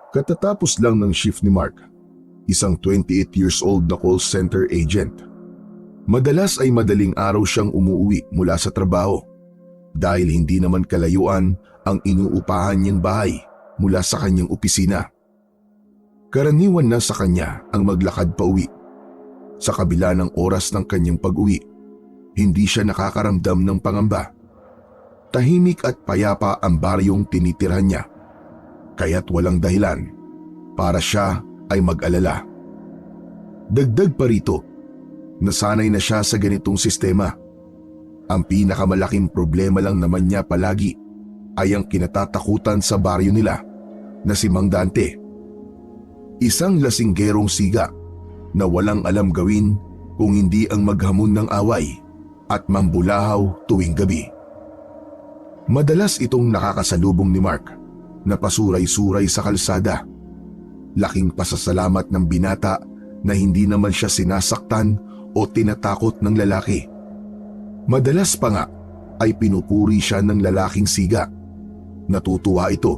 Katatapos lang ng shift ni Mark, isang 28 years old na call center agent. Madalas ay madaling araw siyang umuwi mula sa trabaho dahil hindi naman kalayuan ang inuupahan niyang bahay mula sa kanyang opisina. Karaniwan na sa kanya ang maglakad pa uwi. Sa kabila ng oras ng kanyang pag-uwi, hindi siya nakakaramdam ng pangamba. Tahimik at payapa ang baryong tinitirhan niya, kaya't walang dahilan para siya ay mag-alala. Dagdag pa rito, nasanay na siya sa ganitong sistema. Ang pinakamalaking problema lang naman niya palagi ay ang kinatatakutan sa baryo nila na si Mang Dante. Isang lasinggerong siga na walang alam gawin kung hindi ang maghamon ng away at mambulahaw tuwing gabi. Madalas itong nakakasalubong ni Mark na pasuray-suray sa kalsada. Laking pasasalamat ng binata na hindi naman siya sinasaktan o tinatakot ng lalaki. Madalas pa nga ay pinupuri siya ng lalaking siga. Natutuwa ito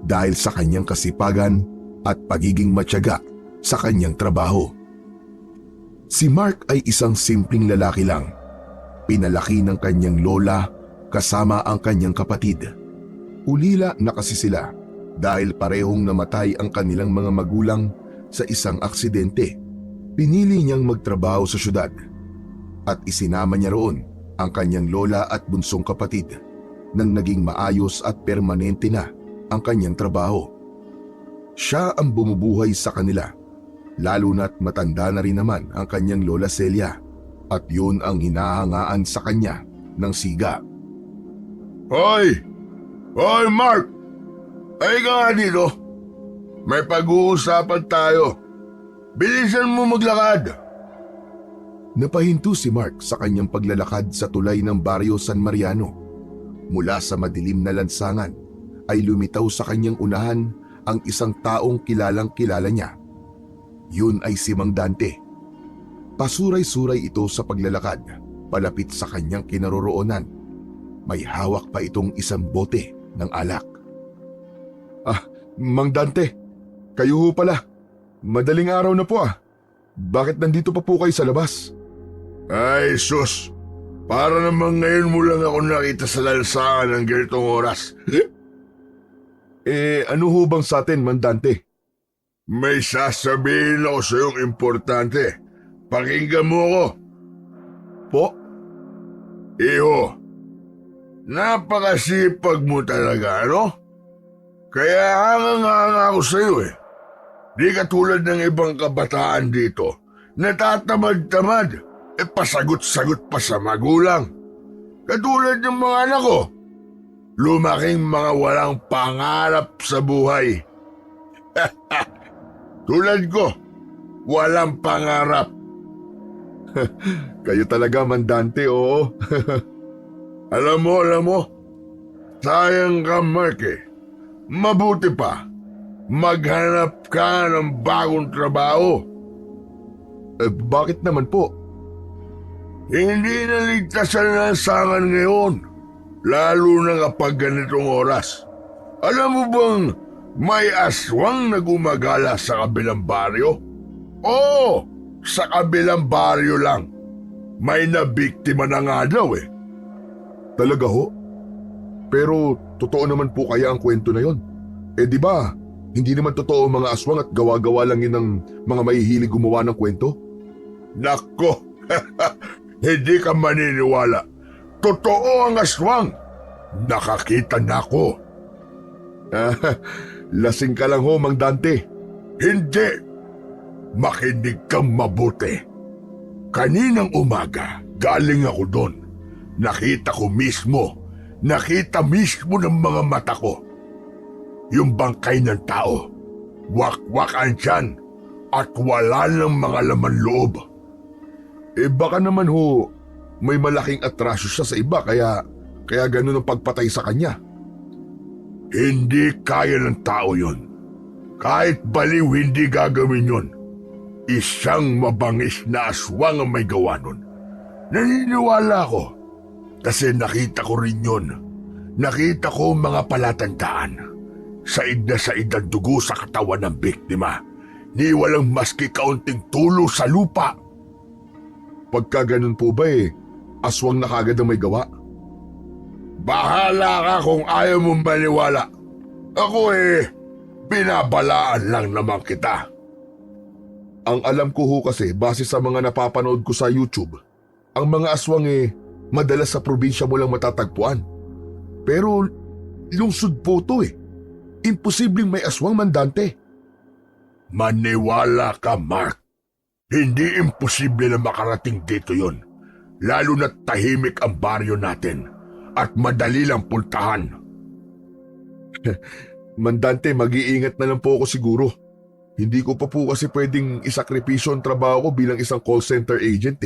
dahil sa kanyang kasipagan at pagiging matyaga sa kanyang trabaho. Si Mark ay isang simpleng lalaki lang. Pinalaki ng kanyang lola kasama ang kanyang kapatid. Ulila na kasi sila dahil parehong namatay ang kanilang mga magulang sa isang aksidente. Pinili niyang magtrabaho sa syudad at isinama niya roon ang kanyang lola at bunsong kapatid nang naging maayos at permanente na ang kanyang trabaho. Siya ang bumubuhay sa kanila, lalo na't matanda na rin naman ang kanyang lola Celia at yun ang hinahangaan sa kanya ng siga. Hoy! Hoy, Mark! Ay ka nga dito. May pag-uusapan tayo. Bilisan mo maglakad. Napahinto si Mark sa kanyang paglalakad sa tulay ng Baryo San Mariano. Mula sa madilim na lansangan ay lumitaw sa kanyang unahan ang isang taong kilalang-kilala niya. Yun ay si Mang Dante. Pasuray-suray ito sa paglalakad, palapit sa kanyang kinaroroonan. May hawak pa itong isang bote ng alak. Mang Dante, kayo ho pala. Madaling araw na po ah. Bakit nandito pa po kayo sa labas? Ay, sus! Para naman ngayon mo lang ako nakita sa lansangan ng ganitong oras. Ano ho bang sa atin, Mang Dante? May sasabihin ako sa iyong importante. Pakinggan mo ako. Po? Iho, napakasipag mo talaga, ano? Kaya hanga ako sa iyo eh. Di katulad ng ibang kabataan dito, natatamad-tamad, pasagot-sagot pa sa magulang. Katulad ng mga anak ko, lumaking mga walang pangarap sa buhay. Tulad ko, walang pangarap. Kayo talaga, Mang Dante, oo. Alam mo, sayang ka, Mark eh. Mabuti pa, maghanap ka ng bagong trabaho. Bakit naman po? Hindi na ligtas ang lansangan ngayon, lalo na kapag ganitong oras. Alam mo bang may aswang na gumagala sa kabilang baryo? Oo, sa kabilang baryo lang. May nabiktima na nga daw eh. Talaga ho? Pero totoo naman po kaya ang kwento na yon? Di ba, hindi naman totoo ang mga aswang at gawa-gawa lang yun ng mga mahihilig gumawa ng kwento? Nako, hindi ka maniniwala. Totoo ang aswang. Nakakita na ako. Lasing ka lang ho, Mang Dante. Hindi. Makinig kang mabuti. Kaninang umaga, galing ako doon. Nakita mismo ng mga mata ko. Yung bangkay ng tao, wak-wakan tiyan at wala ng mga laman loob. Baka naman ho, may malaking atrasyo siya sa iba kaya ganun ang pagpatay sa kanya. Hindi kaya ng tao yon. Kahit baliw hindi gagawin yon. Isang mabangis na aswang ang may gawa nun. Naniniwala ko kasi nakita ko rin yun. Nakita ko mga palatandaan. Said na said ang dugo sa katawan ng biktima, ni walang maski kaunting tulo sa lupa. Pagka ganun po ba aswang na kagad ang may gawa? Bahala ka kung ayaw mong maniwala. Ako binabalaan lang naman kita. Ang alam ko ho kasi, base sa mga napapanood ko sa YouTube, ang mga aswang madalas sa probinsya mo lang matatagpuan. Pero lungsod po to Imposibleng may aswang, Mandante. Maniwala ka, Mark. Hindi imposible na makarating dito yon. Lalo na tahimik ang baryo natin at madali lang puntahan. Mandante, mag-iingat na lang po ako siguro. Hindi ko pa po kasi pwedeng isakripisyo ang trabaho ko bilang isang call center agent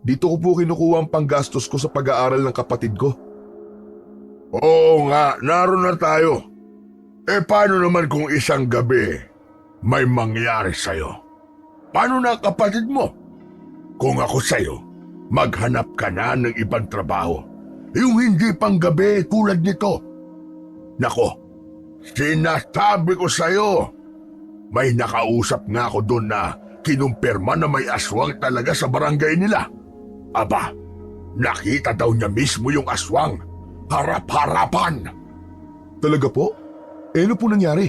Dito ko po kinukuha ang panggastos ko sa pag-aaral ng kapatid ko. Oo nga, naroon na tayo. Paano naman kung isang gabi may mangyari sa'yo? Paano na ang kapatid mo? Kung ako sa'yo, maghanap ka na ng ibang trabaho. Yung hindi pang gabi tulad nito. Nako, sinasabi ko sa'yo, may nakausap nga ako doon na kinumpirma na may aswang talaga sa barangay nila. Aba, nakita daw niya mismo yung aswang. Harap-harapan. Talaga po? Ano po nangyari?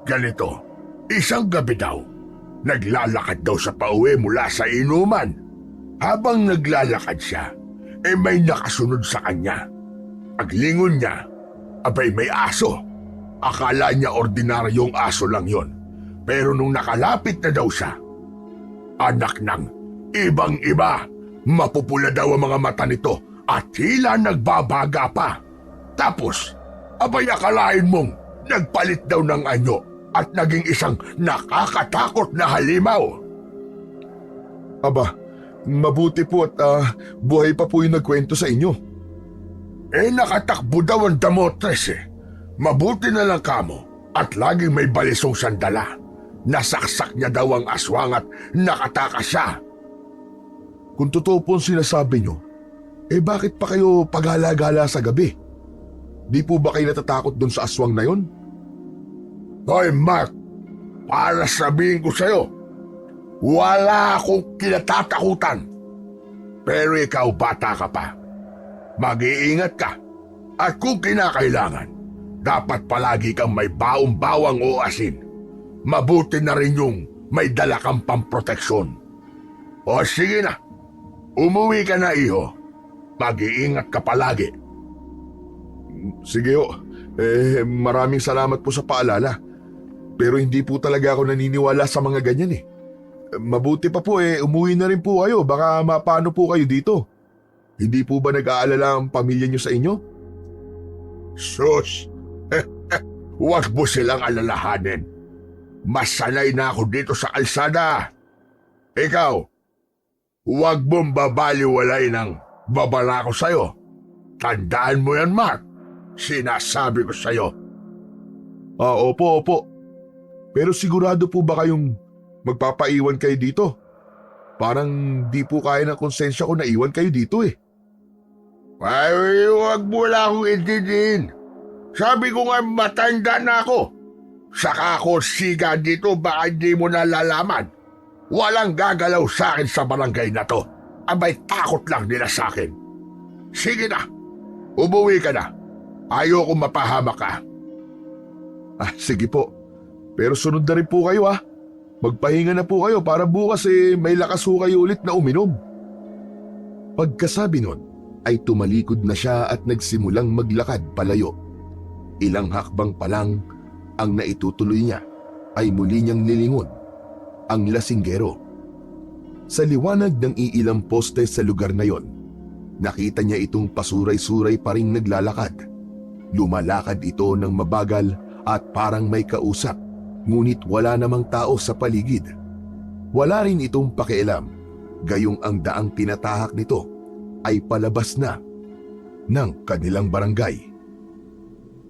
Ganito, isang gabi daw, naglalakad daw sa pauwi mula sa inuman. Habang naglalakad siya, may nakasunod sa kanya. Paglingon niya, abay may aso. Akala niya ordinaryong aso lang yon. Pero nung nakalapit na daw siya, anak ng ibang-iba, mapupula daw ang mga mata nito at tila nagbabaga pa. Tapos, abay akalain mong nagpalit daw ng anyo at naging isang nakakatakot na halimaw. Aba, mabuti po at buhay pa po yung nagkwento sa inyo. Nakatakbo daw ang damotres Mabuti na lang kamo at laging may balisong sandala. Nasaksak niya daw ang aswang at nakatakas siya. Kung totoo po ang sinasabi nyo, bakit pa kayo paghala-gala sa gabi? Di po ba kayo natatakot doon sa aswang na yon? Hoy Mark, para sabihin ko sa'yo, wala akong kinatatakutan. Pero ikaw bata ka pa. Mag-iingat ka at kung kinakailangan, dapat palagi kang may baong-bawang o asin. Mabuti na rin yung may dala kang pamproteksyon. O sige na, umuwi ka na iho. Mag-iingat ka palagi. Sige ho, maraming salamat po sa paalala. Pero hindi po talaga ako naniniwala sa mga ganyan Mabuti pa po umuwi na rin po kayo, baka mapano po kayo dito. Hindi po ba nag-aalala ang pamilya niyo sa inyo? Sus, huwag mo silang alalahanin. Mas sanay na ako dito sa kalsada. Ikaw, huwag mong babaliwalay ng babala ko sa'yo. Tandaan mo yan, Mark. Sinasabi ko sa'yo. Opo. Pero sigurado po ba kayong magpapaiwan kayo dito? Parang di po kaya ng konsensya ko na iwan kayo dito Ay, huwag mo lang akong intindihin. Sabi ko nga matanda na ako. Saka ako siga dito, baka hindi mo nalalaman. Walang gagalaw sa akin sa barangay na to. Abay takot lang nila sa akin. Sige na, umuwi ka na. Ayoko mapahamak ka. Sige po. Pero sunod na rin po kayo Magpahinga na po kayo para bukas may lakas ho kayo ulit na uminom. Pagkasabi nun, ay tumalikod na siya at nagsimulang maglakad palayo. Ilang hakbang pa lang ang naitutuloy niya ay muli niyang nilingon ang lasinggero. Sa liwanag ng iilang poste sa lugar na yon, nakita niya itong pasuray-suray pa ring naglalakad. Lumalakad ito ng mabagal at parang may kausap, ngunit wala namang tao sa paligid. Wala rin itong pakialam, gayong ang daang tinatahak nito ay palabas na ng kanilang barangay.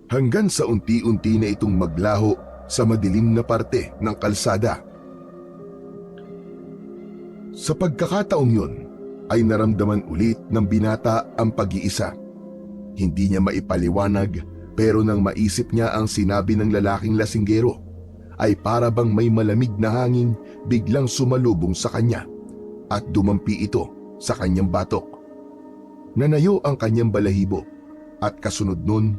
Hanggang sa unti-unti na itong maglaho sa madilim na parte ng kalsada. Sa pagkakataong yun, ay naramdaman ulit ng binata ang pag-iisa. Hindi niya maipaliwanag Pero nang maisip niya ang sinabi ng lalaking lasinggero, ay para bang may malamig na hangin biglang sumalubong sa kanya at dumampi ito sa kanyang batok. Nanayo ang kanyang balahibo at kasunod nun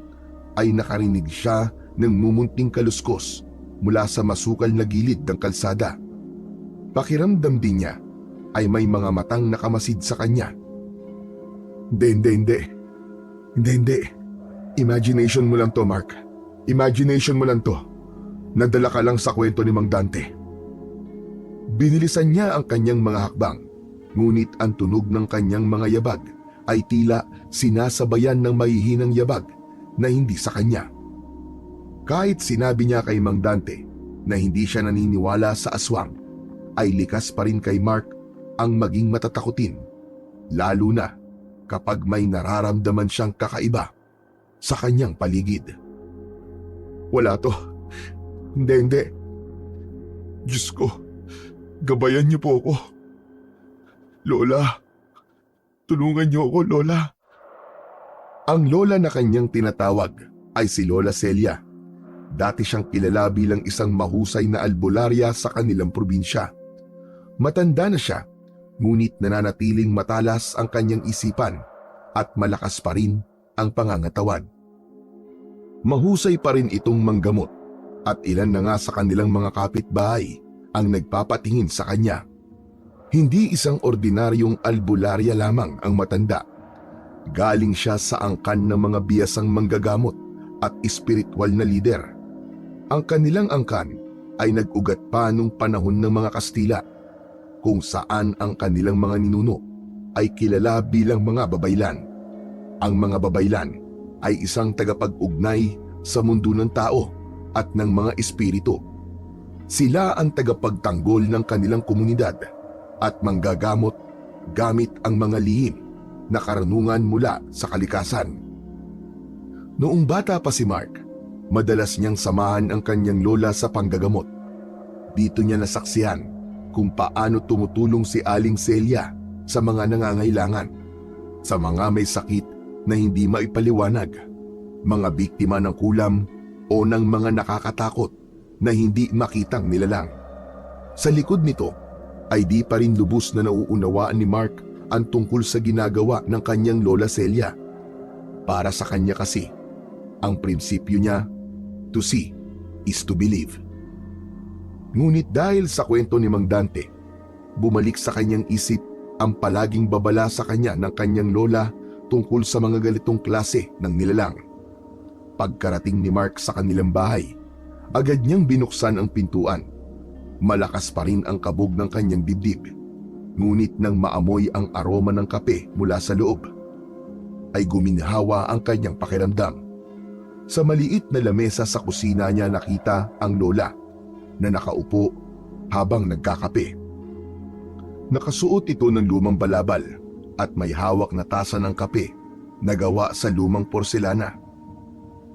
ay nakarinig siya ng mumunting kaluskos mula sa masukal na gilid ng kalsada. Pakiramdam din niya ay may mga matang nakamasid sa kanya. Hindi. Imagination mo lang to, Mark. Imagination mo lang to. Nadala ka lang sa kwento ni Mang Dante. Binilisan niya ang kanyang mga hakbang, ngunit ang tunog ng kanyang mga yabag ay tila sinasabayan ng mahihinang yabag na hindi sa kanya. Kahit sinabi niya kay Mang Dante na hindi siya naniniwala sa aswang, ay likas pa rin kay Mark ang maging matatakutin, lalo na kapag may nararamdaman siyang kakaiba sa kanyang paligid. Wala to. Hindi. Diyos ko, gabayan niyo po ako. Lola, tulungan niyo ako, Lola. Ang lola na kanyang tinatawag ay si Lola Celia. Dati siyang kilala bilang isang mahusay na albularya sa kanilang probinsya. Matanda na siya, ngunit nananatiling matalas ang kanyang isipan at malakas pa rin ang pangangatawan. Mahusay pa rin itong manggamot at ilan na nga sa kanilang mga kapitbahay ang nagpapatingin sa kanya. Hindi isang ordinaryong albularya lamang ang matanda. Galing siya sa angkan ng mga biyasang manggagamot at espiritual na lider. Ang kanilang angkan ay nag-ugat pa nung panahon ng mga Kastila, kung saan ang kanilang mga ninuno ay kilala bilang mga babaylan. Ang mga babaylan ay isang tagapag-ugnay sa mundo ng tao at ng mga espiritu. Sila ang tagapagtanggol ng kanilang komunidad at manggagamot gamit ang mga lihim na karunungan mula sa kalikasan. Noong bata pa si Mark, madalas niyang samahan ang kanyang lola sa panggagamot. Dito niya nasaksihan kung paano tumutulong si Aling Celia sa mga nangangailangan, sa mga may sakit na hindi maipaliwanag, mga biktima ng kulam o ng mga nakakatakot na hindi makitang nilalang. Sa likod nito ay di pa rin lubos na nauunawaan ni Mark ang tungkol sa ginagawa ng kanyang Lola Celia. Para sa kanya kasi, ang prinsipyo niya, to see is to believe. Ngunit dahil sa kwento ni Mang Dante, bumalik sa kanyang isip ang palaging babala sa kanya ng kanyang lola tungkol sa mga ganitong klase ng nilalang. Pagkarating ni Mark sa kanilang bahay, agad niyang binuksan ang pintuan. Malakas pa rin ang kabog ng kanyang dibdib. Ngunit nang maamoy ang aroma ng kape mula sa loob, ay guminhawa ang kanyang pakiramdam. Sa maliit na lamesa sa kusina niya nakita ang lola na nakaupo habang nagkakape. Nakasuot ito ng lumang balabal at may hawak na tasa ng kape na gawa sa lumang porselana.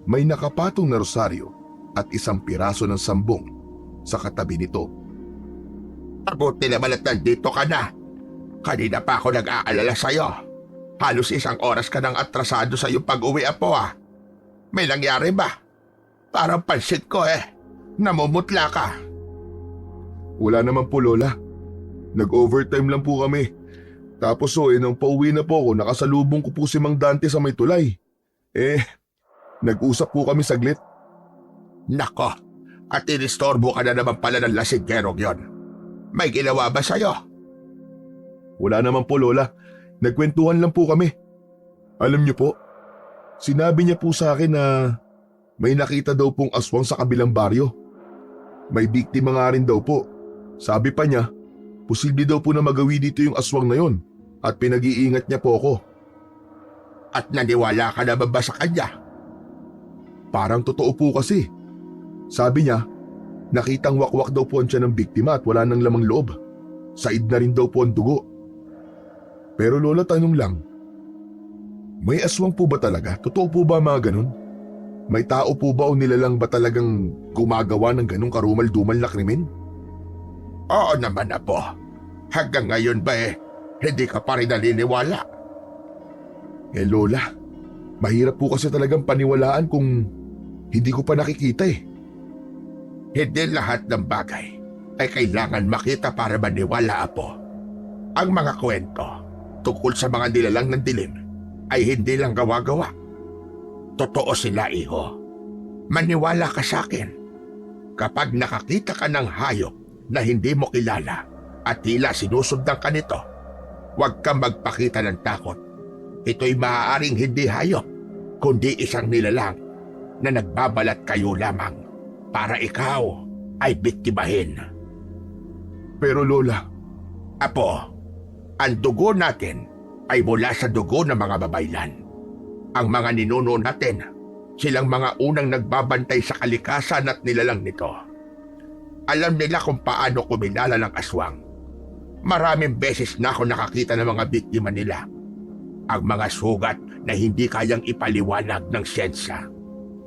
May nakapatong na rosaryo at isang piraso ng sambong sa katabi nito. Mabuti naman at nandito ka na. Kanina pa ako nag-aalala sa'yo. Halos 1 oras ka nang atrasado sa iyong pag-uwi, apo ah. May nangyari ba? Parang pansit ko namumutla ka. Wala naman po, Lola. Nag-overtime lang po kami. Tapos nang pauwi na po ako, nakasalubong ko po si Mang Dante sa may tulay. Nag-usap po kami saglit. Nako, at inistorbo ka na naman pala ng lasingerong yon. May ginawa ba sa'yo? Wala naman po, Lola. Nagkwentuhan lang po kami. Alam niyo po, sinabi niya po sa akin na may nakita daw pong aswang sa kabilang baryo. May biktima nga rin daw po. Sabi pa niya, posible daw po na magawi dito yung aswang na yon at pinag-iingat niya po ako. At naniwala ka na ba sa kanya? Parang totoo po kasi. Sabi niya, nakitang wakwak daw po ang tiyan ng biktima at wala nang lamang loob. Said na rin daw po ang dugo. Pero Lola, tanong lang, may aswang po ba talaga? Totoo po ba mga ganun? May tao po ba o nilalang ba talagang gumagawa ng ganung karumal-dumal na krimen? Oo naman, apo. Hanggang ngayon ba hindi ka pa rin naniniwala? Lola, Mahirap po kasi talagang paniwalaan kung hindi ko pa nakikita eh. Hindi lahat ng bagay ay kailangan makita para maniwala, Apo. Ang mga kwento tungkol sa mga nilalang ng dilim ay hindi lang gawa-gawa. Totoo sila, Iho. Maniwala ka sa akin. Kapag nakakita ka ng hayop na hindi mo kilala at tila sinusundan ka nito, huwag kang magpakita ng takot. Ito'y maaaring hindi hayop, kundi isang nilalang na nagbabalat kayo lamang para ikaw ay biktimahin. Pero Lola, Apo, ang dugo natin ay mula sa dugo ng mga babaylan. Ang mga ninuno natin, silang mga unang nagbabantay sa kalikasan at nilalang nito. Alam nila kung paano kuminala ng aswang. Maraming beses na ako nakakita ng mga biktima nila. Ang mga sugat na hindi kayang ipaliwanag ng siyensya.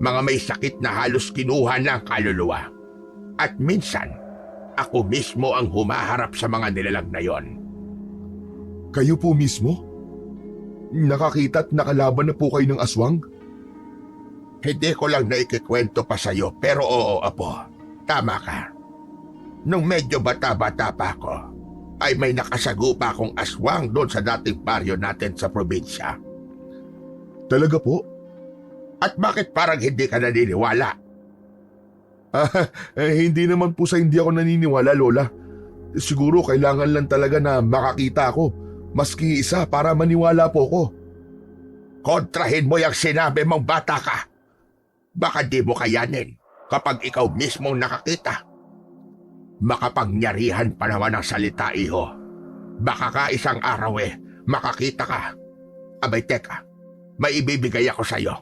Mga may sakit na halos kinuha ng kaluluwa. At minsan, ako mismo ang humaharap sa mga nilalang na yon. kayo po mismo? Nakakita at nakalaban na po kayo ng aswang? Hindi ko lang naikikwento pa sa'yo, pero oo, Apo. Tama ka. Nung medyo bata-bata pa ako, ay may nakasagupa akong aswang doon sa dating baryo natin sa probinsya. Talaga po? At bakit parang hindi ka naniniwala? Hindi naman po sa hindi ako naniniwala, Lola. Siguro kailangan lang talaga na makakita ako, maski isa para maniwala po ko. Kontrahin mo yung sinabi mong bata ka. Baka di mo kayanin kapag ikaw mismong nakakita. Makapangyarihan pa naman ang salita, Iho. Baka ka isang araw makakita ka. Abay teka, may ibibigay ako sa'yo.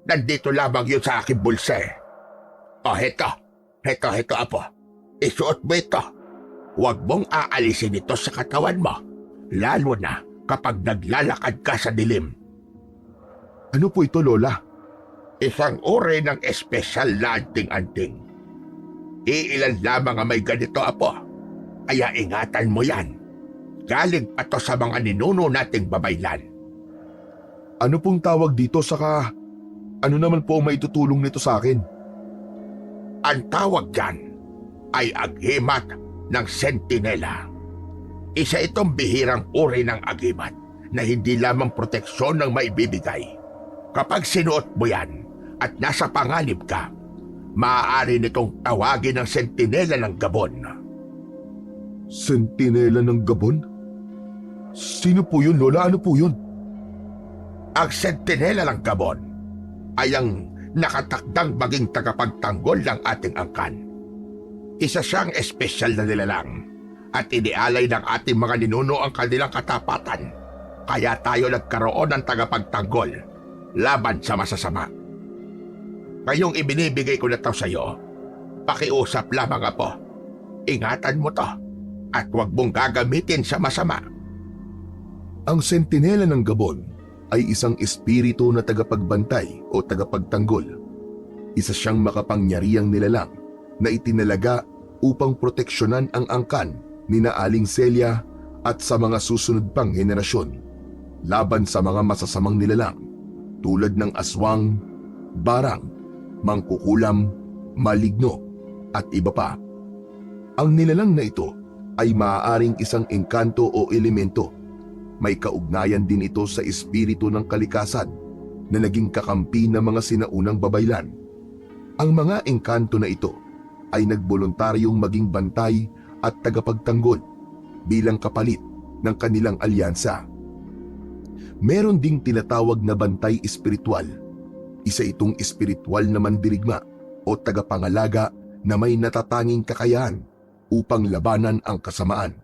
Nandito lamang yun sa aking bulsa eh. O heto, Apo. Isuot mo ito. Huwag mong aalisin ito sa katawan mo. Lalo na kapag naglalakad ka sa dilim. Ano po ito, Lola? Isang uri ng espesyal na anting-anting. Iilan lamang ang may ganito, Apo. Kaya ingatan mo yan. Galing pa to sa mga ninuno nating babaylan. Ano pong tawag dito saka ano naman po ang maitutulong nito sa akin? Ang tawag dyan ay agimat ng sentinela. Isa itong bihirang uri ng agimat na hindi lamang proteksyon ng maibibigay. Kapag sinuot mo yan at nasa panganib ka, maaari nitong tawagin ng sentinela ng Gabon. Sentinela ng Gabon? Sino po yun, Lola? Ano po yun? Ang sentinela ng Gabon ay ang nakatakdang maging tagapagtanggol ng ating angkan. Isa siyang espesyal na nilalang at inialay ng ating mga ninuno ang kanilang katapatan. Kaya tayo nagkaroon ng tagapagtanggol laban sa masasama. Ngayong ibinibigay ko na ito sa iyo, pakiusap lamang, Apo. Ingatan mo to at huwag mong gagamitin sa masama. Ang sentinela ng Gabon ay isang espiritu na tagapagbantay o tagapagtanggol. Isa siyang makapangyarihang nilalang na itinalaga upang proteksyonan ang angkan ni na Aling Celia at sa mga susunod pang henerasyon laban sa mga masasamang nilalang tulad ng aswang, barang, mangkukulam, maligno at iba pa. Ang nilalang na ito ay maaaring isang engkanto o elemento. May kaugnayan din ito sa espiritu ng kalikasan na naging kakampi ng mga sinaunang babaylan. Ang mga engkanto na ito ay nagboluntaryong maging bantay at tagapagtanggol bilang kapalit ng kanilang alyansa. Meron ding tinatawag na bantay espiritual. Isa itong espiritual na mandirigma o tagapangalaga na may natatanging kakayahan upang labanan ang kasamaan.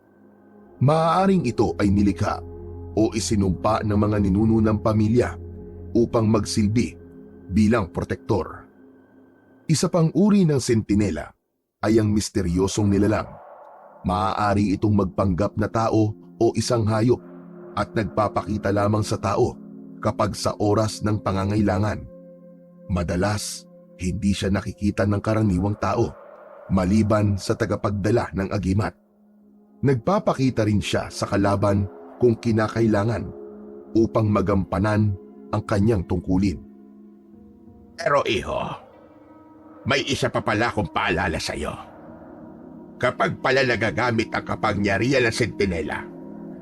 Maaaring ito ay nilikha o isinumpa ng mga ninuno ng pamilya upang magsilbi bilang protektor. Isa pang uri ng sentinela ay ang misteryosong nilalang. Maaari itong magpanggap na tao o isang hayop at nagpapakita lamang sa tao kapag sa oras ng pangangailangan. Madalas, hindi siya nakikita ng karaniwang tao maliban sa tagapagdala ng agimat. Nagpapakita rin siya sa kalaban kung kinakailangan upang magampanan ang kanyang tungkulin. Pero iho, may isa pa pala akong paalala sa'yo. Kapag pala nagagamit ang kapangyarihan ng sentinela,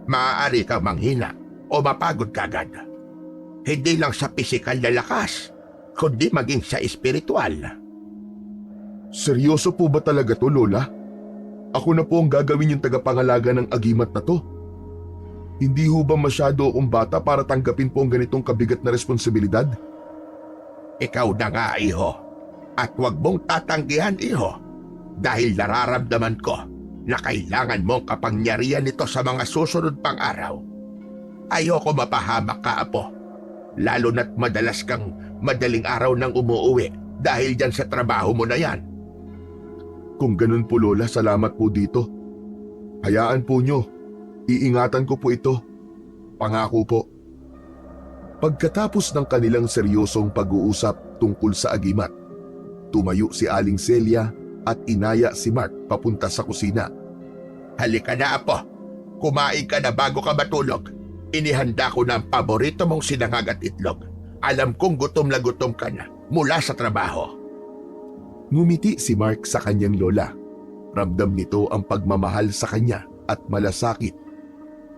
maaari kang manghina o mapagod kagad. Hindi lang sa pisikal na lakas, kundi maging sa espiritual. Seryoso po ba talaga to, Lola? Ako na po ang gagawin yung tagapangalaga ng agimat na to. Hindi ho ba masyado akong bata para tanggapin po ang ganitong kabigat na responsibilidad? Ikaw na nga, iho. At huwag mong tatanggihan, iho. Dahil nararamdaman ko na kailangan mong kapangyarihan nito sa mga susunod pang araw. Ayoko mapahamak ka, apo. Lalo na't madalas kang madaling araw nang umuuwi dahil dyan sa trabaho mo na yan. Kung ganun po, Lola, salamat po dito. Hayaan po nyo. Iingatan ko po ito. Pangako po. Pagkatapos ng kanilang seryosong pag-uusap tungkol sa agimat, tumayo si Aling Celia at inaya si Mark papunta sa kusina. Halika na, apo. Kumain ka na bago ka matulog. Inihanda ko na ang paborito mong sinangag at itlog. Alam kong gutom na gutom ka na mula sa trabaho. Ngumiti si Mark sa kanyang lola. Ramdam nito ang pagmamahal sa kanya at malasakit.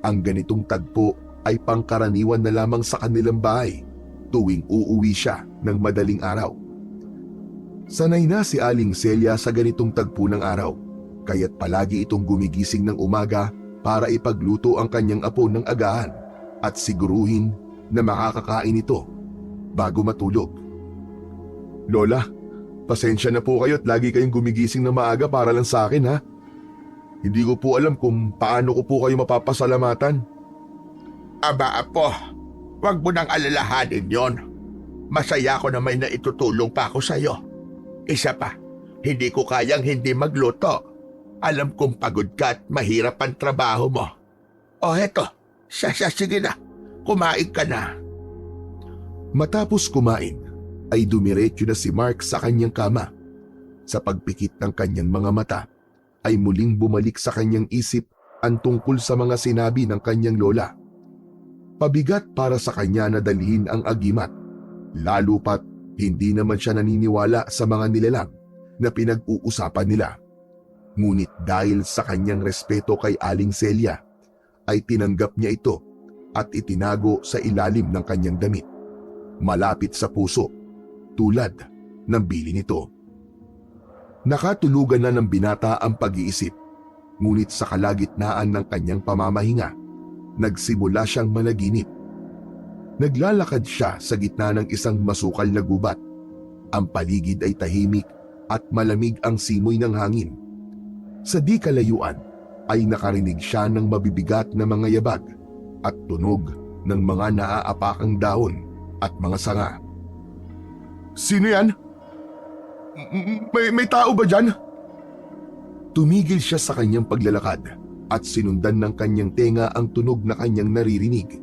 Ang ganitong tagpo ay pangkaraniwan na lamang sa kanilang bahay tuwing uuwi siya ng madaling araw. Sanay na si Aling Celia sa ganitong tagpo ng araw, kaya't palagi itong gumigising ng umaga para ipagluto ang kanyang apo ng agahan at siguruhin na makakakain ito bago matulog. Lola, pasensya na po kayo at lagi kayong gumigising ng maaga para lang sa akin, ha? Hindi ko po alam kung paano ko po kayo mapapasalamatan. Aba, apo. Huwag mo nang alalahanin yon. Masaya ko na may naitutulong pa ako sa'yo. Isa pa, hindi ko kayang hindi magluto. Alam kong pagod ka at mahirap ang trabaho mo. O heto, sige na. Kumain ka na. Matapos kumain, ay dumiretso na si Mark sa kanyang kama. Sa pagpikit ng kanyang mga mata, ay muling bumalik sa kanyang isip ang tungkol sa mga sinabi ng kanyang lola. Pabigat para sa kanya na dalhin ang agimat, lalo pat hindi naman siya naniniwala sa mga nilalang na pinag-uusapan nila. Ngunit dahil sa kanyang respeto kay Aling Celia, ay tinanggap niya ito at itinago sa ilalim ng kanyang damit, malapit sa puso, tulad ng bili nito. Nakatulugan na ng binata ang pag-iisip, ngunit sa kalagitnaan ng kanyang pamamahinga, nagsimula siyang managinip. Naglalakad siya sa gitna ng isang masukal na gubat. Ang paligid ay tahimik at malamig ang simoy ng hangin. Sa di kalayuan ay nakarinig siya ng mabibigat na mga yabag at tunog ng mga naaapakang dahon at mga sanga. Sino yan? May tao ba dyan? Tumigil siya sa kanyang paglalakad at sinundan ng kanyang tenga ang tunog na kanyang naririnig.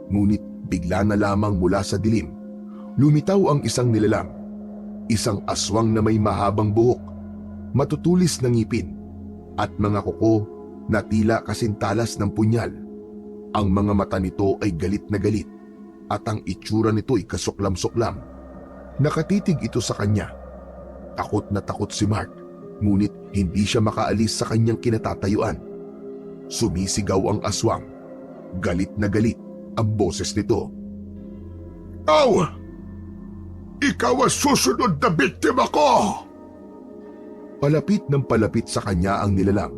Ngunit bigla na lamang mula sa dilim, lumitaw ang isang nilalang. Isang aswang na may mahabang buhok, matutulis na ngipin, at mga kuko na tila kasintalas ng punyal. Ang mga mata nito ay galit na galit at ang itsura nito ay kasuklam-suklam. Nakatitig ito sa kanya. Takot na takot si Mark, ngunit hindi siya makaalis sa kanyang kinatatayuan. Sumisigaw ang aswang. Galit na galit ang boses nito. Aw! Ikaw ang susunod na biktima ko! Palapit ng palapit sa kanya ang nilalang.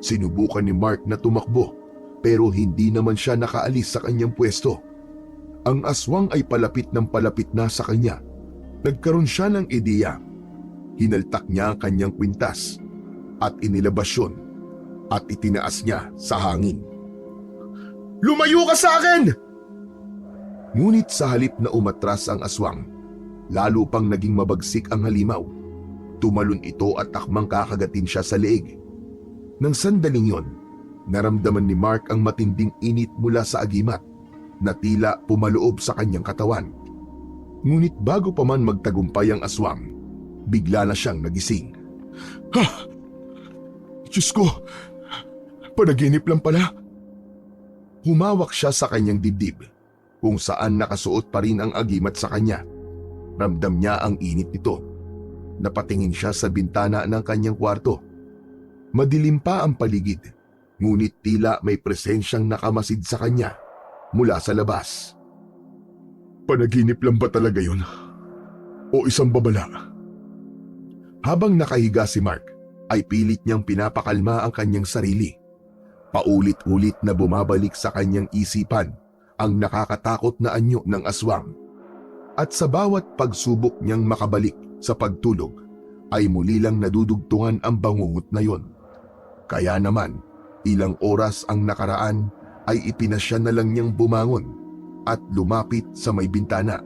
Sinubukan ni Mark na tumakbo, pero hindi naman siya nakaalis sa kanyang pwesto. Ang aswang ay palapit ng palapit na sa kanya. Nagkaroon siya ng ideya. Hinaltak niya ang kanyang kwintas at inilabas yun at itinaas niya sa hangin. Lumayo ka sa akin! Ngunit sa halip na umatras ang aswang, lalo pang naging mabagsik ang halimaw. Tumalon ito at takmang kakagatin siya sa leeg. Nang sandaling yon, naramdaman ni Mark ang matinding init mula sa agimat na tila pumaloob sa kanyang katawan. Ngunit bago pa man magtagumpay ang aswang, bigla na siyang nagising. Ha! Diyos ko! Panaginip lang pala. Humawak siya sa kanyang dibdib. kung saan nakasuot pa rin ang agimat sa kanya. Ramdam niya ang init nito. Napatingin siya sa bintana ng kanyang kwarto. Madilim pa ang paligid, ngunit tila may presensyang nakamasid sa kanya mula sa labas. Panaginip lang ba talaga yun? O isang babala? Habang nakahiga si Mark, ay pilit niyang pinapakalma ang kanyang sarili. Paulit-ulit na bumabalik sa kanyang isipan ang nakakatakot na anyo ng aswang. At sa bawat pagsubok niyang makabalik sa pagtulog, ay muli lang nadudugtungan ang bangungot na yon. Kaya naman, ilang oras ang nakaraan ay ipinasya na lang niyang bumangon at lumapit sa may bintana.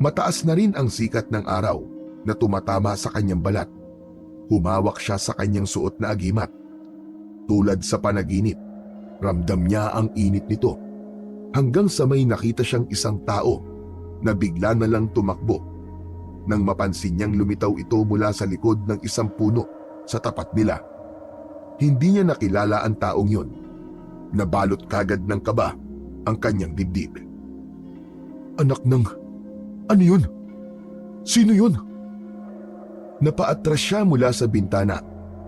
Mataas na rin ang sikat ng araw na tumatama sa kanyang balat. Humawak siya sa kanyang suot na agimat. Tulad sa panaginip, ramdam niya ang init nito hanggang sa may nakita siyang isang tao na bigla na lang tumakbo nang mapansin niyang lumitaw ito mula sa likod ng isang puno sa tapat nila. Hindi niya nakilala ang taong yun. Nabalot kagad ng kaba ang kanyang dibdib. Anak ng... Ano yun? Sino yun? Napaatras siya mula sa bintana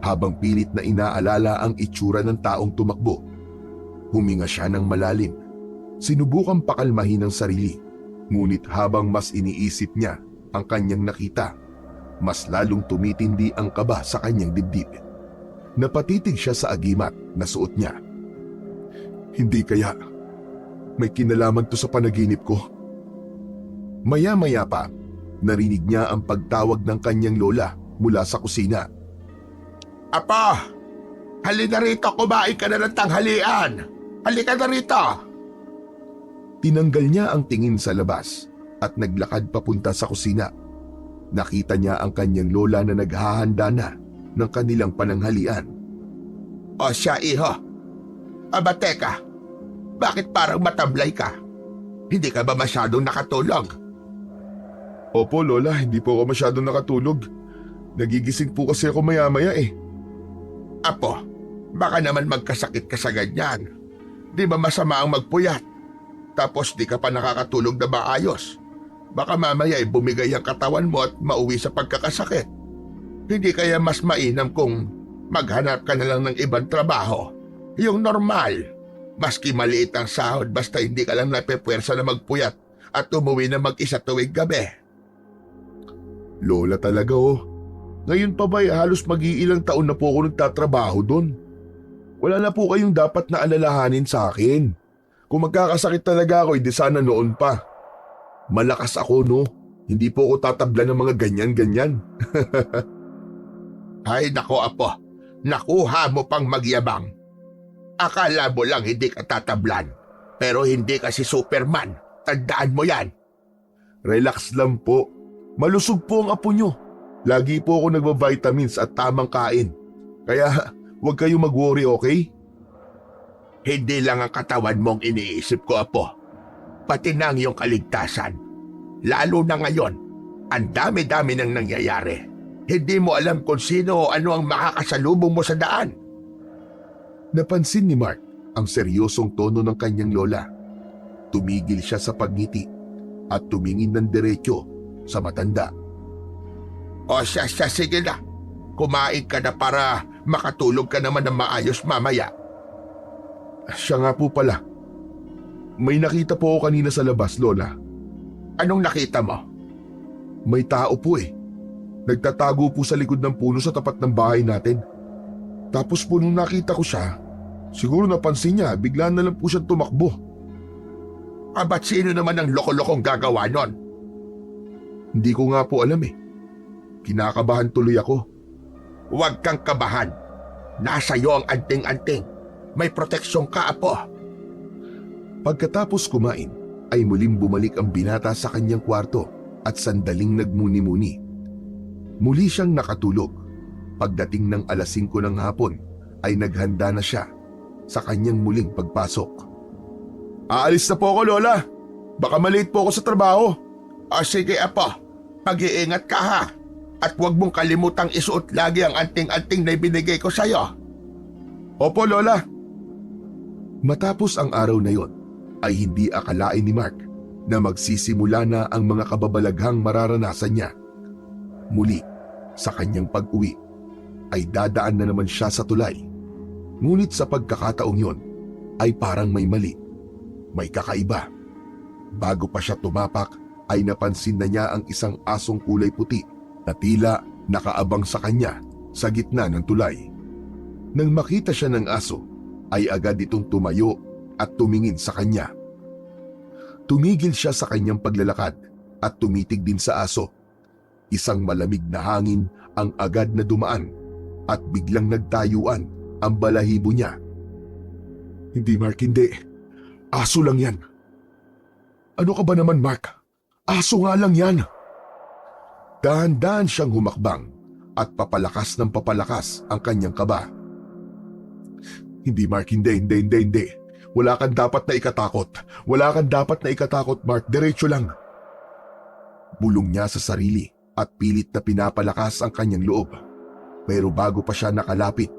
habang pilit na inaalala ang itsura ng taong tumakbo. Huminga siya ng malalim. Sinubukang pakalmahin ang sarili. Ngunit habang mas iniisip niya ang kanyang nakita, mas lalong tumitindi ang kaba sa kanyang dibdib. Napatitig siya sa agimat na suot niya. Hindi kaya may kinalaman to sa panaginip ko? Maya-maya pa, narinig niya ang pagtawag ng kanyang lola mula sa kusina. Apo, halina rito, kumain ka na ng tanghalian. Halika na rito. Tinanggal niya ang tingin sa labas at naglakad papunta sa kusina. Nakita niya ang kanyang lola na naghahanda na ng kanilang pananghalian. O siya, iho. Aba teka, bakit parang matablay ka? Hindi ka ba masyadong nakatulog? Opo lola, hindi po ako masyadong nakatulog. Nagigising po kasi ako maya-maya eh. Apo, baka naman magkasakit ka sa ganyan. Di ba masama ang magpuyat? Tapos di ka pa nakakatulog na maayos. Baka mamaya ay bumigay ang katawan mo at mauwi sa pagkakasakit. Hindi kaya mas mainam kung maghanap ka na lang ng ibang trabaho? Yung normal. Maski maliit ang sahod basta hindi ka lang napepwersa na magpuyat at umuwi na mag-isa tuwing gabi. Lola talaga oh. Ngayon pa ba'y halos mag-iilang taon na po ako nagtatrabaho doon. Wala na po kayong dapat na alalahanin sa akin. Kung magkakasakit talaga ako, hindi sana noon pa. Malakas ako no. Hindi po ako tatabla ng mga ganyan-ganyan. Ay nako apo, nakuha mo pang magyabang. Akala mo lang hindi ka tatablan, pero hindi ka si Superman. Tandaan mo yan. Relax lang po. Malusog po ang apo nyo. Lagi po ako nagba-vitamins at tamang kain. Kaya huwag kayong mag-worry, okay? Hindi lang ang katawan mong iniisip ko, apo. Pati na ang iyong kaligtasan. Lalo na ngayon, ang dami-dami nang nangyayari. Hindi mo alam kung sino o ano ang makakasalubong mo sa daan. Napansin ni Mark ang seryosong tono ng kanyang lola. Tumigil siya sa pagngiti at tumingin ng diretso sa matanda. O siya, sige na. Kumain ka na para makatulog ka naman ng maayos mamaya. Siya nga po pala. May nakita po ako kanina sa labas, lola. Anong nakita mo? May tao po eh. Nagtatago po sa likod ng puno sa tapat ng bahay natin. Tapos po nung nakita ko siya, siguro napansin niya, bigla na lang po siyang tumakbo. Ba't sino naman ang loko-lokong gagawa nun? Hindi ko nga po alam eh. Kinakabahan tuloy ako. Huwag kang kabahan. Nasa iyo ang anting-anting. May proteksyon ka, apo. Pagkatapos kumain, ay muling bumalik ang binata sa kanyang kwarto at sandaling nagmuni-muni. Muli siyang nakatulog. Pagdating ng alas 5 ng hapon, ay naghanda na siya sa kanyang muling pagpasok. Aalis na po ako, lola. Baka malate po ako sa trabaho. O sige, apo. Pag-iingat ka ha. At huwag mong kalimutang isuot lagi ang anting-anting na ibinigay ko sa'yo. Opo, lola. Matapos ang araw na yon, ay hindi akalain ni Mark na magsisimula na ang mga kababalaghang mararanasan niya. Muli, sa kanyang pag-uwi, ay dadaan na naman siya sa tulay. Ngunit sa pagkakataong yon, ay parang may mali, may kakaiba. Bago pa siya tumapak, ay napansin na niya ang isang asong kulay puti na tila nakaabang sa kanya sa gitna ng tulay. Nang makita siya ng aso, ay agad itong tumayo at tumingin sa kanya. Tumigil siya sa kanyang paglalakad at tumitig din sa aso. Isang malamig na hangin ang agad na dumaan at biglang nagtayuan ang balahibo niya. Hindi, Mark, hindi. Aso lang yan. Ano ka ba naman, Mark? Aso nga lang yan. Dahan-dahan siyang humakbang at papalakas ng papalakas ang kanyang kaba. Hindi, Mark, hindi. Wala kang dapat na ikatakot. Wala kang dapat na ikatakot, Mark. Diretso lang. Bulong niya sa sarili at pilit na pinapalakas ang kanyang loob. Pero bago pa siya nakalapit,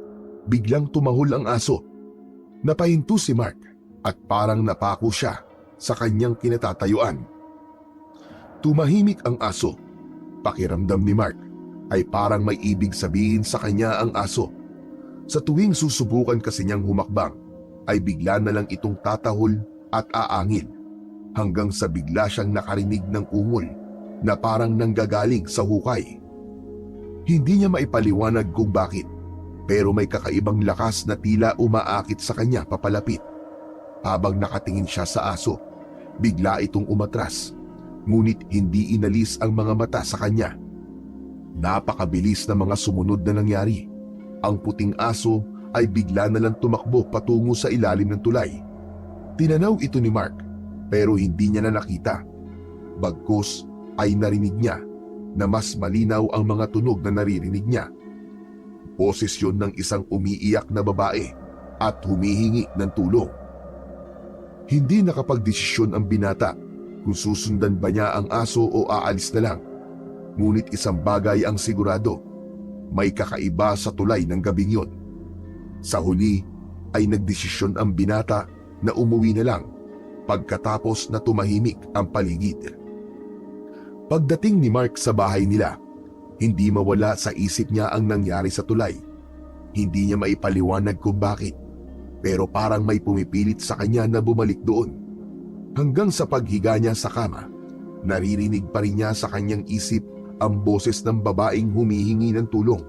biglang tumahol ang aso. Napahinto si Mark at parang napako siya sa kanyang kinatatayuan. Tumahimik ang aso. Pakiramdam ni Mark ay parang may ibig sabihin sa kanya ang aso. Sa tuwing susubukan kasi niyang humakbang, ay bigla na lang itong tatahol at aangil hanggang sa bigla siyang nakarinig ng ungol na parang nanggagaling sa hukay. Hindi niya maipaliwanag kung bakit, pero may kakaibang lakas na tila umaakit sa kanya papalapit. Habang nakatingin siya sa aso, bigla itong umatras, ngunit hindi inalis ang mga mata sa kanya. Napakabilis na mga sumunod na nangyari. Ang puting aso ay bigla na lang tumakbo patungo sa ilalim ng tulay. Tinanaw ito ni Mark, pero hindi niya na nakita. Bagkus ay narinig niya na mas malinaw ang mga tunog na naririnig niya. Boses yun ng isang umiiyak na babae at humihingi ng tulong. Hindi nakapagdesisyon ang binata kung susundan ba niya ang aso o aalis na lang. Ngunit isang bagay ang sigurado, may kakaiba sa tulay ng gabing yun. Sa huli ay nagdesisyon ang binata na umuwi na lang pagkatapos na tumahimik ang paligid. Pagdating ni Mark sa bahay nila, hindi mawala sa isip niya ang nangyari sa tulay. Hindi niya maipaliwanag kung bakit, pero parang may pumipilit sa kanya na bumalik doon. Hanggang sa paghiga niya sa kama, naririnig pa rin niya sa kanyang isip ang boses ng babaeng humihingi ng tulong.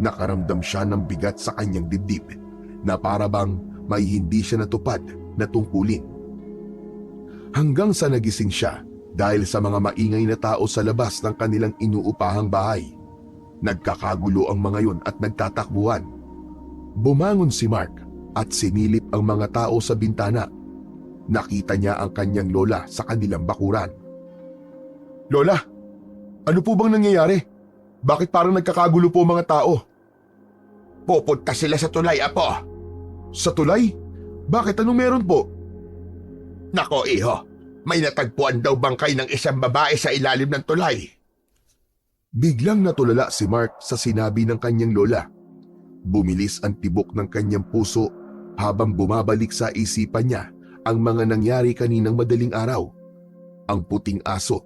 Nakaramdam siya ng bigat sa kanyang dibdib na para bang may hindi siya natupad na tungkulin. Hanggang sa nagising siya dahil sa mga maingay na tao sa labas ng kanilang inuupahang bahay. Nagkakagulo ang mga yon at nagtatakbuhan. Bumangon si Mark at sinilip ang mga tao sa bintana. Nakita niya ang kanyang lola sa kanilang bakuran. Lola, ano po bang nangyayari? Bakit parang nagkakagulo po mga tao? Pupunta sila sa tulay, apo. Sa tulay? Bakit? Anong meron po? Nako, iho. May natagpuan daw bangkay ng isang babae sa ilalim ng tulay. Biglang natulala si Mark sa sinabi ng kanyang lola. Bumilis ang tibok ng kanyang puso habang bumabalik sa isipan niya ang mga nangyari kaninang madaling araw. Ang puting aso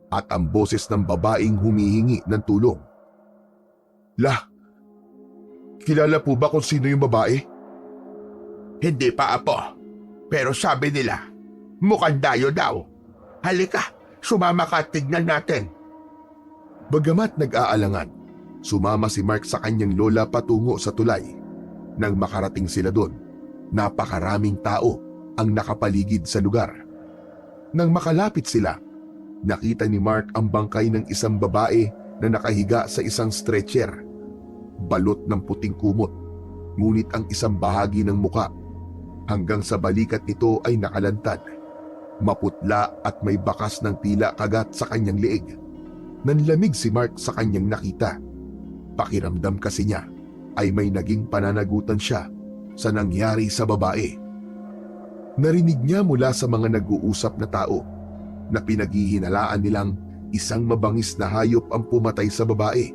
at ang boses ng babaeng humihingi ng tulong. Kilala po ba kung sino yung babae? Hindi pa, apo. Pero sabi nila, mukhang dayo daw. Halika, sumama ka at tignan natin. Bagamat nag-aalangan, sumama si Mark sa kanyang lola patungo sa tulay. Nang makarating sila doon, napakaraming tao ang nakapaligid sa lugar. Nang makalapit sila, nakita ni Mark ang bangkay ng isang babae na nakahiga sa isang stretcher. Balot ng puting kumot, ngunit ang isang bahagi ng muka hanggang sa balikat nito ay nakalantad. Maputla at may bakas ng tila kagat sa kanyang leeg. Nanlamig si Mark sa kanyang nakita. Pakiramdam kasi niya ay may naging pananagutan siya sa nangyari sa babae. Narinig niya mula sa mga nag-uusap na tao na pinaghihinalaan nilang isang mabangis na hayop ang pumatay sa babae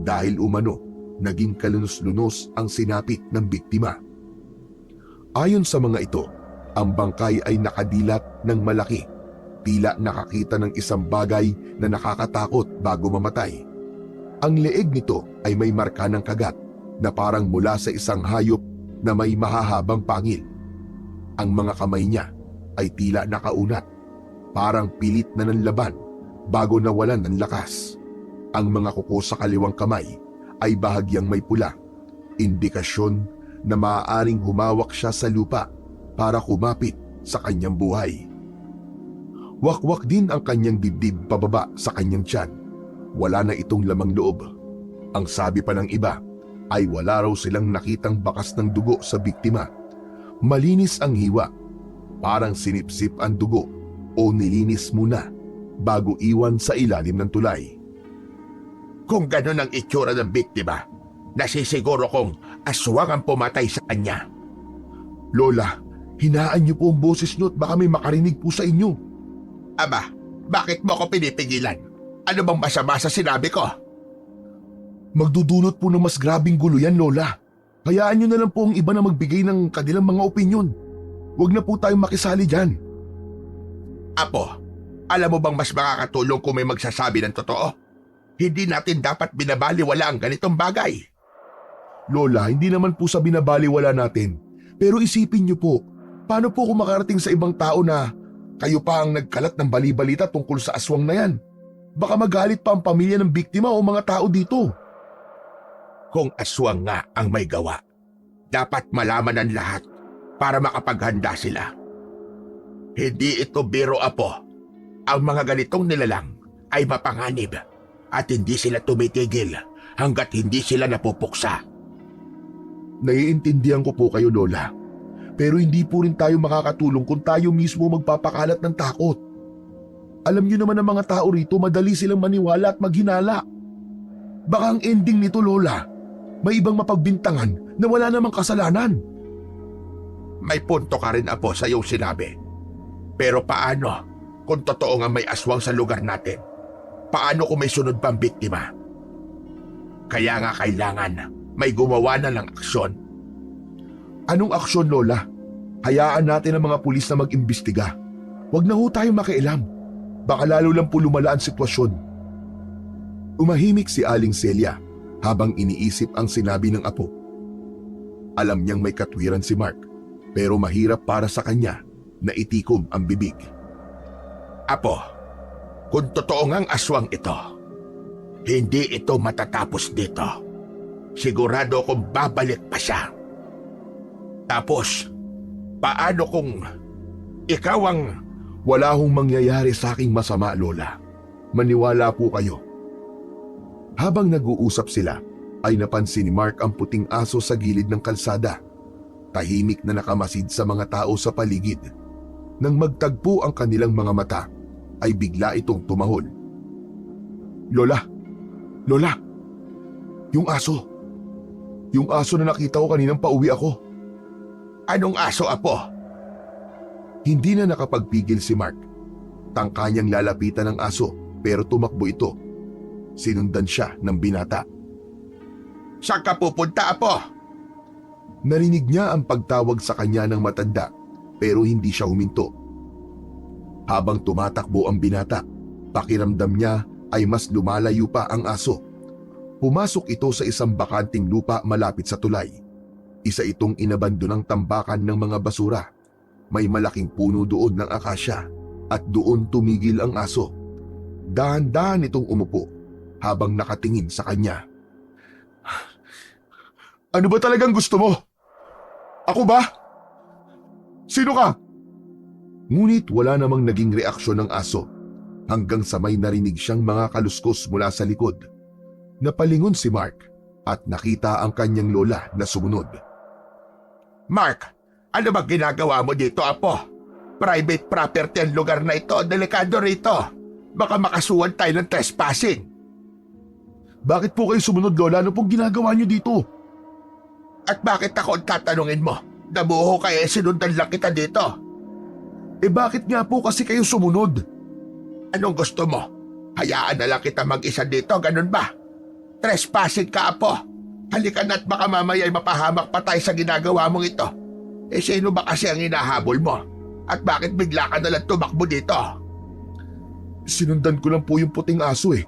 dahil umano naging kalunos-lunos ang sinapit ng biktima. Ayon sa mga ito, Ang bangkay ay nakadilat ng malaki, tila nakakita ng isang bagay na nakakatakot bago mamatay. Ang leeg nito ay may marka ng kagat na parang mula sa isang hayop na may mahahabang pangil. Ang mga kamay niya ay tila nakaunat, parang pilit na nanlaban bago nawalan ng lakas. Ang mga kuko sa kaliwang kamay ay bahagyang may pula, indikasyon na maaaring humawak siya sa lupa para kumapit sa kanyang buhay. Wakwak din ang kanyang dibdib pababa sa kanyang tiyan. Wala na itong lamang loob. Ang sabi pa ng iba ay wala raw silang nakitang bakas ng dugo sa biktima. Malinis ang hiwa, parang sinipsip ang dugo o nilinis muna bago iwan sa ilalim ng tulay. Kung gano'n ang itsura ng biktima, nasisiguro kong aswang ang pumatay sa kanya. Lola, hinaan niyo po ang boses niyo at baka may makarinig po sa inyo. Aba, bakit mo ako pinipigilan? Ano bang masama sa sinabi ko? Magdudulot po ng mas grabing gulo yan, Lola. Hayaan niyo na lang po ang iba na magbigay ng kanilang mga opinyon. Huwag na po tayong makisali dyan. Apo, alam mo bang mas makakatulong kung may magsasabi ng totoo? Hindi natin dapat binabaliwala ang ganitong bagay. Lola, hindi naman po sa binabaliwala natin. Pero isipin niyo po, paano po kung makarating sa ibang tao na kayo pa ang nagkalat ng bali-balita tungkol sa aswang na yan? Baka magalit pa ang pamilya ng biktima o mga tao dito. Kung aswang nga ang may gawa, dapat malaman ng lahat para makapaghanda sila. Hindi ito biro, Apo. Ang mga ganitong nilalang ay mapanganib at hindi sila tumitigil hanggat hindi sila napupuksa. Naiintindihan ko po kayo, Lola. Pero hindi po rin tayo makakatulong kung tayo mismo magpapakalat ng takot. Alam niyo naman ang mga tao rito, madali silang maniwala at maghinala. Baka ang ending nito, Lola, may ibang mapagbintangan na wala namang kasalanan. May punto ka rin, Apo, sa iyong sinabi. Pero paano kung totoo nga may aswang sa lugar natin? Paano kung may sunod pang biktima? Kaya nga kailangan may gumawa na ng aksyon. Anong aksyon, Lola? Hayaan natin ang mga pulis na mag-imbestiga. Huwag na ho tayong makialam. Baka lalo lang po lumala ang sitwasyon. Umahimik si Aling Celia habang iniisip ang sinabi ng apo. Alam niyang may katwiran si Mark, pero mahirap para sa kanya na itikom ang bibig. Apo, kung totoo ngang aswang ito, hindi ito matatapos dito. Sigurado akong babalik pa siya. Tapos, paano kung ikaw ang... Wala hong mangyayari sa aking masama, Lola. Maniwala po kayo. Habang nag-uusap sila, ay napansin ni Mark ang puting aso sa gilid ng kalsada. Tahimik na nakamasid sa mga tao sa paligid. Nang magtagpo ang kanilang mga mata, ay bigla itong tumahol. Lola! Lola! Yung aso! Yung aso na nakita ko kaninang pauwi ako. Anong aso, Apo? Hindi na nakapagpigil si Mark. Tangka niyang lalapitan ng aso pero tumakbo ito. Sinundan siya ng binata. Saan ka pupunta, Apo? Narinig niya ang pagtawag sa kanya ng matanda pero hindi siya huminto. Habang tumatakbo ang binata, pakiramdam niya ay mas lumalayo pa ang aso. Pumasok ito sa isang bakanting lupa malapit sa tulay. Isa itong inabandonang tambakan ng mga basura. May malaking puno doon ng akasya at doon tumigil ang aso. Dahan-dahan itong umupo habang nakatingin sa kanya. Ano ba talagang gusto mo? Ako ba? Sino ka? Ngunit wala namang naging reaksyon ng aso hanggang sa may narinig siyang mga kaluskos mula sa likod. Napalingon si Mark at nakita ang kanyang lola na sumunod. Mark, ano ba ginagawa mo dito, Apo? Private property ang lugar na ito. Delikado rito. Baka makasuhan tayo ng trespassing. Bakit po kayo sumunod, Lola? Ano pong ginagawa niyo dito? At bakit ako ang tatanungin mo? Nabuho kaya sinundan lang kita dito. Eh bakit nga po kasi kayo sumunod? Anong gusto mo? Hayaan na lang kita mag-isa dito, ganun ba? Trespassing ka, Apo. Halika na't baka mamaya ay mapahamak pa tayo sa ginagawa mong ito. Sino ba kasi ang hinahabol mo? At bakit bigla ka nalang tumakbo dito? Sinundan ko lang po yung puting aso eh.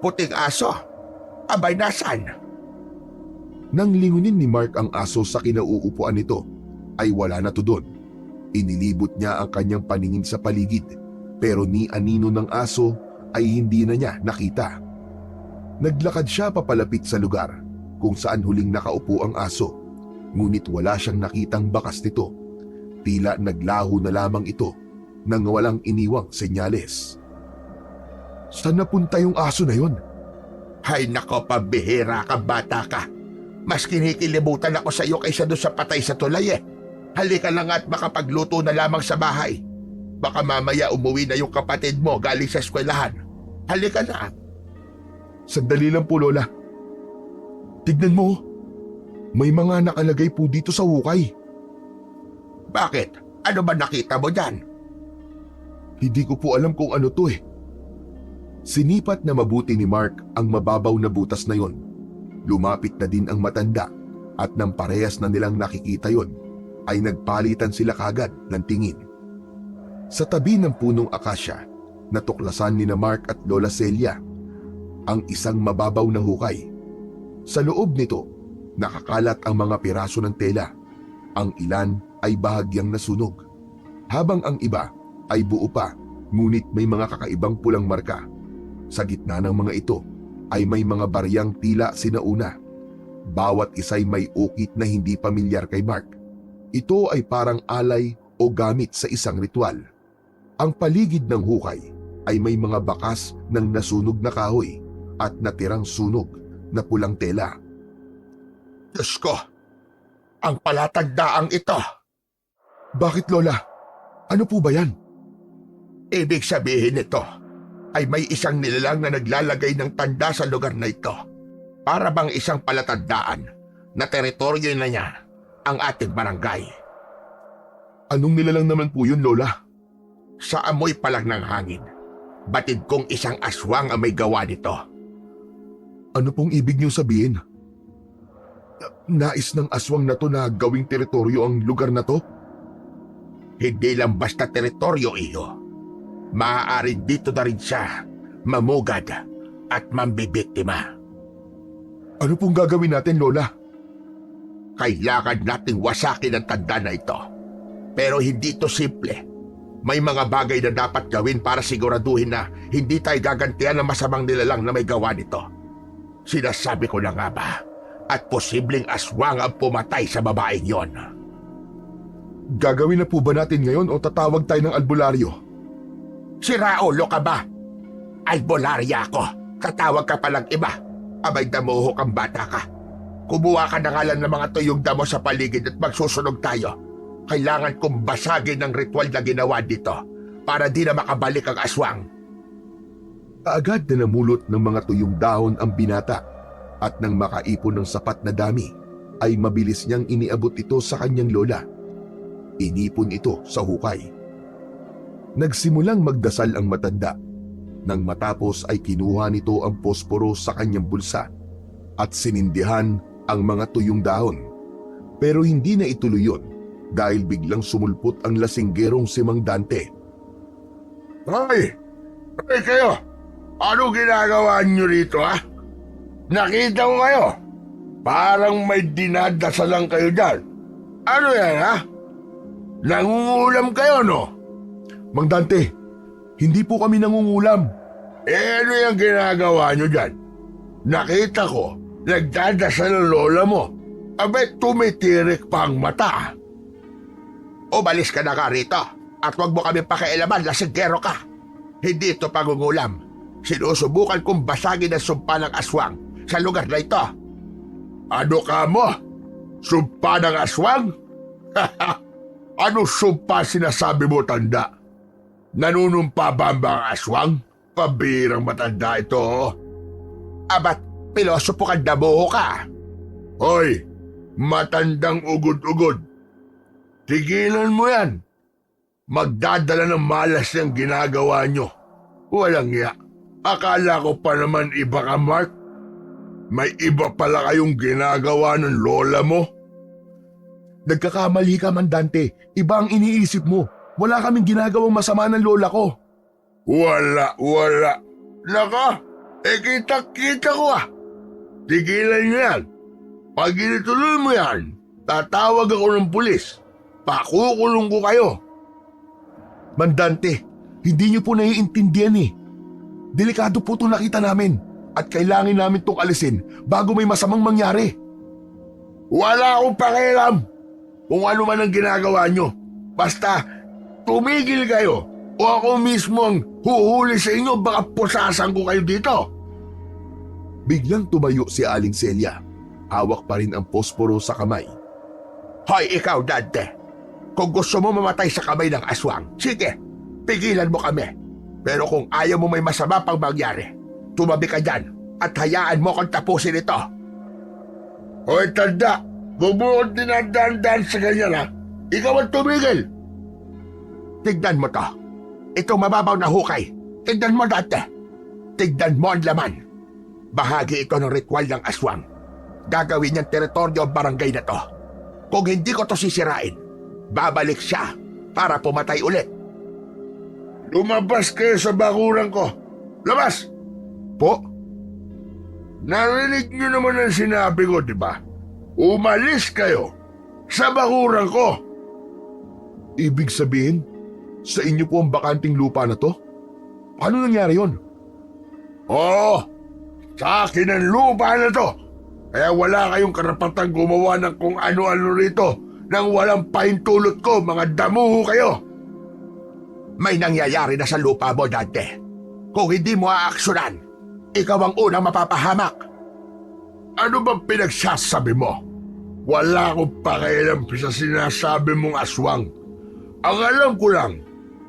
Puting aso? Abay, nasan? Nang lingunin ni Mark ang aso sa kinauupuan nito, ay wala na to doon. Inilibot niya ang kanyang paningin sa paligid, pero ni anino ng aso ay hindi na niya nakita. Naglakad siya papalapit sa lugar kung saan huling nakaupo ang aso, ngunit wala siyang nakitang bakas nito. Tila naglaho na lamang ito nang walang iniwang senyales. Saan napunta yung aso na yon? Hay nako, pambihira ka, bata ka. Mas kinikilibutan ako sa iyo kaysa doon sa patay sa tulay eh. Halika lang at makapagluto na lamang sa bahay. Baka mamaya umuwi na yung kapatid mo galing sa eskwelahan. Halika na. Sandali lang po, Lola. Tignan mo. May mga nakalagay po dito sa hukay. Bakit? Ano ba nakita mo dyan? Hindi ko po alam kung ano to eh. Sinipat na mabuti ni Mark ang mababaw na butas na yon. Lumapit na din ang matanda at nang parehas na nilang nakikita yon, ay nagpalitan sila kagad ng tingin. Sa tabi ng punong akasya, natuklasan ni na Mark at Lola Celia ang isang mababaw na hukay. Sa loob nito, nakakalat ang mga piraso ng tela. Ang ilan ay bahagyang nasunog, habang ang iba ay buo pa, ngunit may mga kakaibang pulang marka. Sa gitna ng mga ito ay may mga baryang tila sinauna. Bawat isa'y may ukit na hindi pamilyar kay Mark. Ito ay parang alay o gamit sa isang ritual. Ang paligid ng hukay ay may mga bakas ng nasunog na kahoy at natirang sunog na pulang tela. Diyos ko, ang palatagdaang ito. Bakit, Lola? Ano po ba yan? Ibig sabihin nito ay may isang nilalang na naglalagay ng tanda sa lugar na ito. Para bang isang palatandaan na teritoryo na niya ang ating barangay. Anong nilalang naman po yun, Lola? Sa amoy pa lang ng hangin, batid kong isang aswang ang may gawa nito. Ano pong ibig niyo sabihin? Nais ng aswang na to na gawing teritoryo ang lugar na to? Hindi lang basta teritoryo iyo. Maaari dito na rin siya mamugad at mambibiktima. Ano pong gagawin natin, Lola? Kailangan nating wasakin ang tanda na ito. Pero hindi ito simple. May mga bagay na dapat gawin para siguraduhin na hindi tayo gagantihan ng masamang nilalang na may gawa nito. Sinasabi ko na nga ba, at posibleng aswang ang pumatay sa babaeng yon. Gagawin na po ba natin ngayon o tatawag tayo ng albularyo? Si Raulo ka ba? Albularya ako. Tatawag ka palang iba. Abay, damuho kang bata ka. Kumuha ka na nga lang ng mga tuyong damo sa paligid at magsusunog tayo. Kailangan kong basagin ang ritual na ginawa dito para di na makabalik ang aswang. Kaagad na namulot ng mga tuyong dahon ang binata at nang makaipon ng sapat na dami, ay mabilis niyang iniabot ito sa kanyang lola. Inipon ito sa hukay. Nagsimulang magdasal ang matanda. Nang matapos ay kinuha nito ang posporo sa kanyang bulsa at sinindihan ang mga tuyong dahon. Pero hindi na ituloy yun dahil biglang sumulpot ang lasinggerong si Mang Dante. Hoy! Hoy kayo! Ano ginagawa niyo rito, ha? Nakita ko kayo. Parang may dinadasalan kayo dyan. Ano yan, ha? Nangungulam kayo, no? Mang Dante, hindi po kami nangungulam. Ano yung ginagawa niyo dyan? Nakita ko, nagdadasal ang lola mo. Abet tumitirik pa ang mata. Umalis ka na nga rito at huwag mo kami pakialaman, lasinggero ka. Hindi ito pangungulam. Sinusubukan kong basagin ang sumpa ng aswang sa lugar na ito. Ano ka mo? Sumpa ng aswang? Ano sumpa sinasabi mo, tanda? Nanunumpa ba ang aswang? Pabirang matanda ito. Abat, pilosopo ka, damuho ka. Hoy, matandang ugod-ugod. Tigilan mo yan. Magdadala ng malas yung ginagawa nyo. Walang iya. Akala ko pa naman iba ka, Mark. May iba pala kayong ginagawa ng lola mo. Nagkakamali ka, Mandante. Iba ang iniisip mo. Wala kaming ginagawang masama ng lola ko. Wala. Naka, kita-kita ko ah. Tigilan niyo yan. Pag inituloy mo yan, tatawag ako ng pulis. Pakukulong ko kayo. Mandante, hindi niyo po naiintindihan eh. Delikado po itong nakita namin at kailangan namin itong alisin bago may masamang mangyari. Wala akong pakialam kung ano man ang ginagawa nyo. Basta tumigil kayo o ako mismo ang huhuli sa inyo, baka pusasan ko kayo dito. Biglang tumayo si Aling Celia. Hawak pa rin ang posporo sa kamay. Hoy, ikaw, Dante. Kung gusto mo mamatay sa kamay ng aswang, sige, pigilan mo kami. Pero kung ayaw mo may masama pang mangyari, tumabi ka dyan at hayaan mo kong tapusin ito. Hoy, tanda, huwag mo akong dinadaan-daan sa ganyan ha. Ikaw ang tumigil. Tignan mo to. Itong mababaw na hukay. Tignan mo, Dante. Tignan mo ang laman. Bahagi ito ng ritual ng aswang. Gagawin niyang teritoryo ang barangay na to. Kung hindi ko to sisirain, babalik siya para pumatay ulit. Lumabas kayo sa bakuran ko. Labas! Po? Narinig nyo naman ang sinabi ko, di ba? Umalis kayo sa bakuran ko. Ibig sabihin, sa inyo po ang bakanting lupa na to? Paano nangyari yon? Oo, sa akin ang lupa na to. Kaya wala kayong karapatang gumawa ng kung ano-ano rito nang walang pahintulot ko, mga damuho kayo. May nangyayari na sa lupa mo, Dante. Kung hindi mo aaksyonan, ikaw ang unang mapapahamak. Ano bang pinagsasabi mo? Wala akong pakialam sa sinasabi mong aswang. Ang alam ko lang,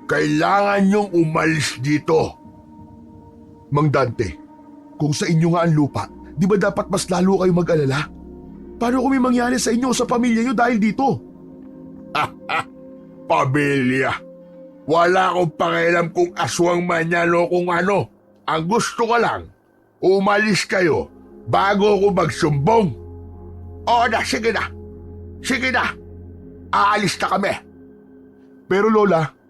kailangan niyong umalis dito. Mang Dante, kung sa inyo nga ang lupa, di ba dapat mas lalo kayo mag-alala? Paano kung may mangyari sa inyo o sa pamilya niyo dahil dito? Pamilya. Wala akong pakialam kung aswang man yan o kung ano. Ang gusto ko lang, umalis kayo bago ako magsumbong. Oo na, sige na. Sige na. Aalis na kami. Pero Lola,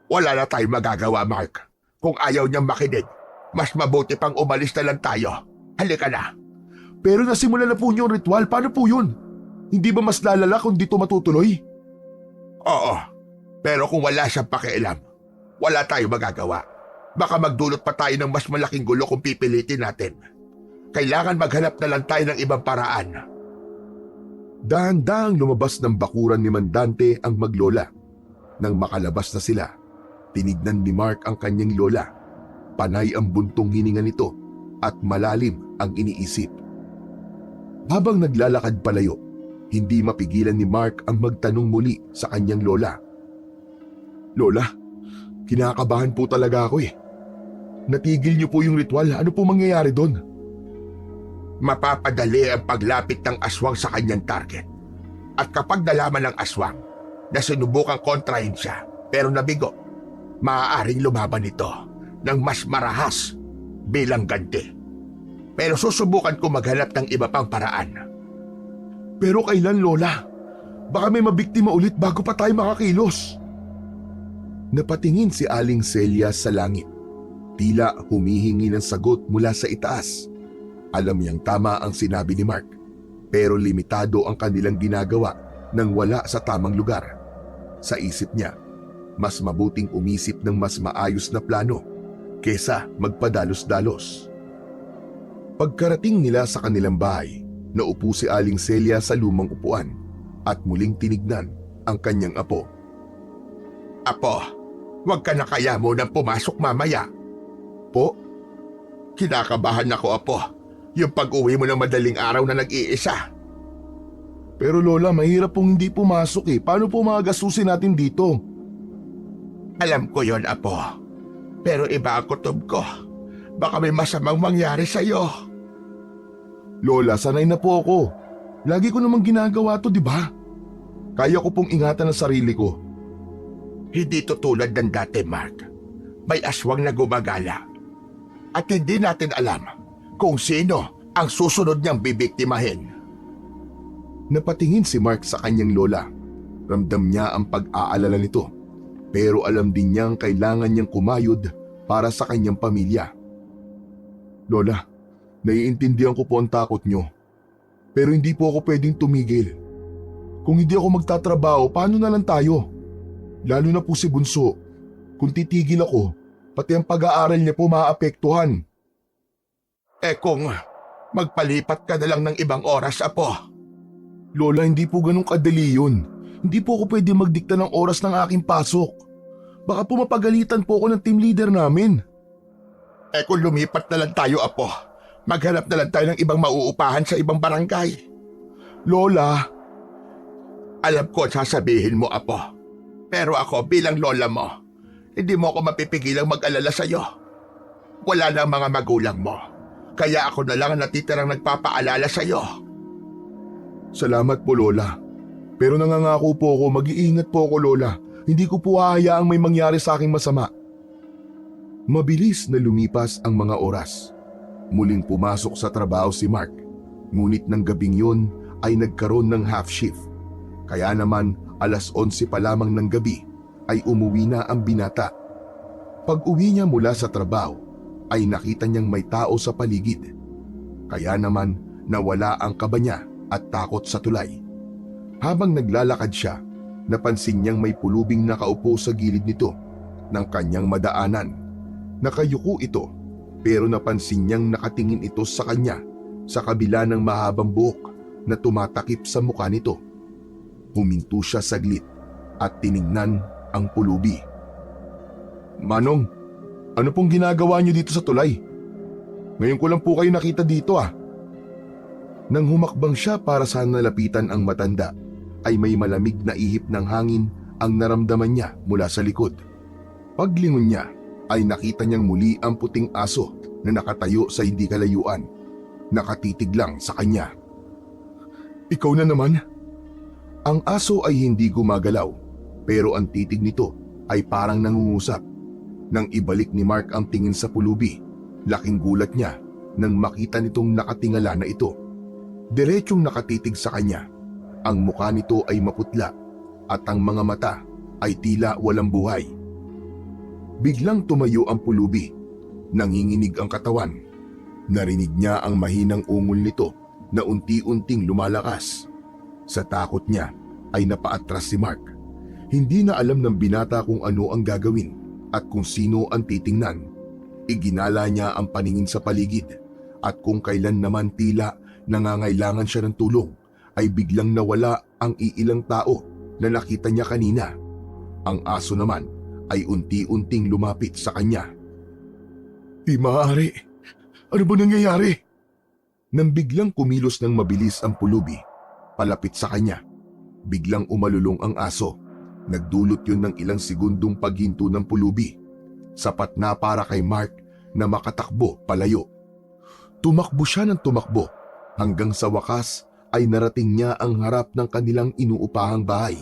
Wala na tayong magagawa, Mark. Kung ayaw niyang makinig, mas mabuti pang umalis na lang tayo. Halika na. pero nasimula na po niyo ang ritual. Paano po yun? Hindi ba mas lalala kung dito matutuloy? Oo, pero kung wala siyang pakialam, wala tayong magagawa. Baka magdulot pa tayo ng mas malaking gulo kung pipilitin natin. Kailangan maghanap na lang tayo ng ibang paraan. Dahan-dahang lumabas ng bakuran ni Mandante ang maglola. Nang makalabas na sila, tinignan ni Mark ang kanyang lola. Panay ang buntong hininga nito at malalim ang iniisip. Habang naglalakad palayo, hindi mapigilan ni Mark ang magtanong muli sa kanyang lola. Lola, kinakabahan po talaga ako eh. Natigil niyo po yung ritual. Ano po mangyayari doon? Mapapadali ang paglapit ng aswang sa kanyang target. At kapag nalaman ng aswang na sinubukang kontrahin siya pero nabigo, maaaring lumaban ito ng mas marahas bilang ganti. Pero susubukan ko maghanap ng iba pang paraan. Pero kailan, Lola? Baka may mabiktima ulit bago pa tayo makakilos. Napatingin si Aling Celia sa langit. Tila humihingi ng sagot mula sa itaas. Alam niyang tama ang sinabi ni Mark, pero limitado ang kanilang ginagawa nang wala sa tamang lugar. Sa isip niya, mas mabuting umisip ng mas maayos na plano kesa magpadalos-dalos. Pagkarating nila sa kanilang bahay, naupo si Aling Celia sa lumang upuan at muling tinignan ang kanyang apo. Apo, huwag ka na kaya munang pumasok mamaya. Po, Kinakabahan ako, Apo. Yung pag-uwi mo ng madaling araw na nag-iisa. pero Lola, mahirap pong hindi pumasok eh. Paano po mga gastusin natin dito? Alam ko yon, Apo. Pero iba ang kutob ko. Baka may masamang mangyari sa'yo. Lola, sanay na po ako. Lagi ko namang ginagawa to, di ba? Kaya ko pong ingatan ang sarili ko. Hindi to tulad ng dati, Mark. May aswang na gumagala. At hindi natin alam kung sino ang susunod niyang bibiktimahin. Napatingin si Mark sa kanyang lola. Ramdam niya ang pag-aalala nito, pero alam din niyang kailangan niyang kumayod para sa kanyang pamilya. Lola, naiintindihan ko po ang takot niyo, pero hindi po ako pwedeng tumigil. Kung hindi ako magtatrabaho, paano na lang tayo? Lalo na po si Bunso. Kung titigil ako, pati ang pag-aaral niya po maaapektuhan. Kung magpalipat ka na lang ng ibang oras, Apo. Lola, hindi po ganun kadali yun. Hindi po ako pwede magdikta ng oras ng aking pasok. Baka po mapagalitan po ako ng team leader namin. Kung lumipat na lang tayo, Apo, maghanap na lang tayo ng ibang mauupahan sa ibang barangay. Lola, Alam ko sasabihin mo, Apo. Pero ako bilang lola mo, hindi mo ako mapipigilang mag-alala sa'yo. Wala na ang mga magulang mo. Kaya ako na lang ang natitirang nagpapaalala sa'yo. salamat po Lola. Pero nangangako po ako, mag-iingat po ako Lola. Hindi ko po hahayaang may mangyari sa aking masama. Mabilis na lumipas ang mga oras. Muling pumasok sa trabaho si Mark. Ngunit ng gabing yun ay nagkaroon ng half shift. Kaya naman 11:00 pa lamang ng gabi ay umuwi na ang binata. Pag uwi niya mula sa trabaho ay nakita niyang may tao sa paligid. Kaya naman nawala ang kaba niya at takot sa tulay. Habang naglalakad siya, napansin niyang may pulubing nakaupo sa gilid nito ng kanyang madaanan. Nakayuko ito pero napansin niyang nakatingin ito sa kanya sa kabila ng mahabang buhok na tumatakip sa mukha nito. Huminto siya saglit at tiningnan ang pulubi. Manong, ano pong ginagawa niyo dito sa tulay? Ngayon ko lang po kayo nakita dito ah. Nang humakbang siya para sana lapitan ang matanda, ay may malamig na ihip ng hangin ang naramdaman niya mula sa likod. Paglingon niya ay nakita niyang muli ang puting aso na nakatayo sa hindi kalayuan. Nakatitig lang sa kanya. Ikaw na naman? Ang aso ay hindi gumagalaw, pero ang titig nito ay parang nangungusap. Nang ibalik ni Mark ang tingin sa pulubi, laking gulat niya nang makita nitong nakatingala na ito. Diretsyong nakatitig sa kanya. Ang mukha nito ay maputla at ang mga mata ay tila walang buhay. Biglang tumayo ang pulubi. Nanginginig ang katawan. Narinig niya ang mahinang ungol nito na unti-unting lumalakas. Sa takot niya ay napaatras si Mark. Hindi na alam ng binata kung ano ang gagawin at kung sino ang titingnan. Iginala niya ang paningin sa paligid at kung kailan naman tila nangangailangan siya ng tulong ay biglang nawala ang iilang tao na nakita niya kanina. Ang aso naman ay unti-unting lumapit sa kanya. Di maaari. Ano ba nangyayari? Nang biglang kumilos ng mabilis ang pulubi, palapit sa kanya. Biglang umalulong ang aso. Nagdulot yun ng ilang segundong paghinto ng pulubi. Sapat na para kay Mark na makatakbo palayo. Tumakbo siya ng tumakbo hanggang sa wakas ay narating niya ang harap ng kanilang inuupahang bahay.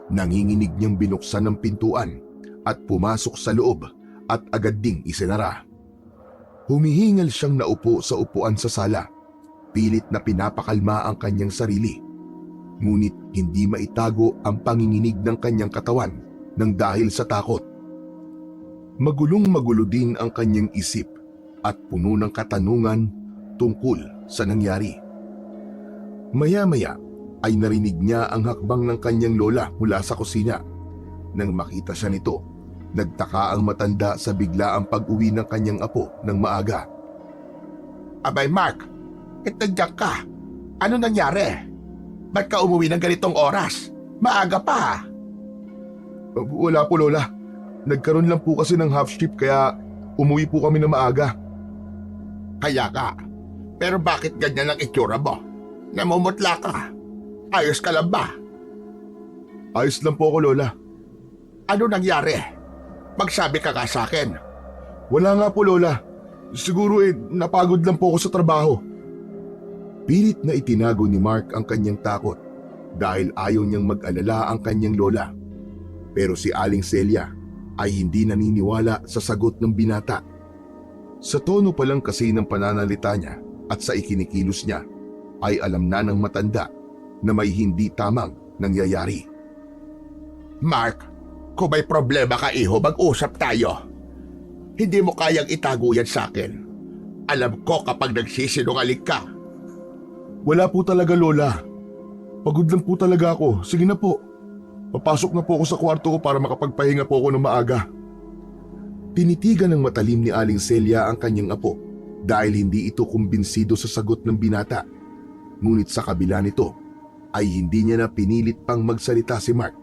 Nanginginig niyang binuksan ng pintuan at pumasok sa loob at agad ding isinara. Humihingal siyang naupo sa upuan sa sala. Pilit na pinapakalma ang kanyang sarili. Ngunit hindi maitago ang panginginig ng kanyang katawan nang dahil sa takot. Magulong-magulo din ang kanyang isip at puno ng katanungan tungkol sa nangyari. Maya-maya ay narinig niya ang hakbang ng kanyang lola mula sa kusina. Nang makita siya nito, nagtaka ang matanda sa biglaang pag-uwi ng kanyang apo ng maaga. Abay Mark, nandiyan ka. Ano nangyari? Ba't ka umuwi ng ganitong oras? Maaga pa. Wala po lola. Nagkaroon lang po kasi ng half shift kaya umuwi po kami na maaga. Kaya ka. Pero bakit ganyan ang itsura mo? Namumutla ka. Ayos ka lang ba? Ayos lang po ako lola. Ano nangyari? Magsabi ka sa akin. Wala nga po lola. Siguro napagod lang po ako sa trabaho. Pilit na itinago ni Mark ang kanyang takot dahil ayaw niyang mag-alala ang kanyang lola. Pero si Aling Celia ay hindi naniniwala sa sagot ng binata. Sa tono pa lang kasi ng pananalita niya at sa ikinikilos niya ay alam na ng matanda na may hindi tamang nangyayari. Mark, kung may problema ka iho, mag-usap tayo. Hindi mo kayang itago yan sa akin. Alam ko kapag nagsisinungaling ka. Wala po talaga, Lola. Pagod lang po talaga ako. Sige na po. Papasok na po ako sa kwarto ko para makapagpahinga po ako ng maaga. Tinitigan ng matalim ni Aling Celia ang kanyang apo dahil hindi ito kumbinsido sa sagot ng binata. Ngunit sa kabila nito ay hindi niya na pinilit pang magsalita si Mark.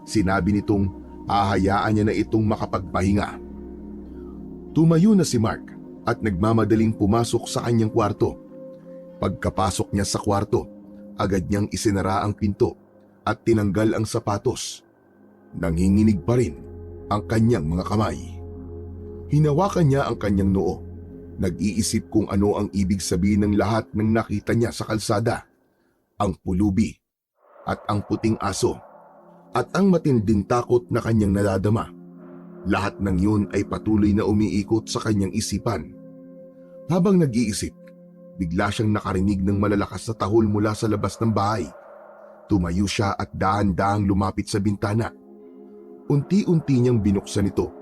Sinabi nitong hahayaan niya na itong makapagpahinga. Tumayo na si Mark at nagmamadaling pumasok sa kanyang kwarto. Pagkapasok niya sa kwarto, agad niyang isinara ang pinto at tinanggal ang sapatos. Nanginginig pa rin ang kanyang mga kamay. Hinawakan niya ang kanyang noo. Nag-iisip kung ano ang ibig sabihin ng lahat ng nakita niya sa kalsada. Ang pulubi at ang puting aso at ang matinding takot na kanyang nadadama. Lahat ng yun ay patuloy na umiikot sa kanyang isipan. Habang nag-iisip, bigla siyang nakarinig ng malalakas na tahol mula sa labas ng bahay. Tumayo siya at dahan-dahang lumapit sa bintana. Unti-unti niyang binuksan ito.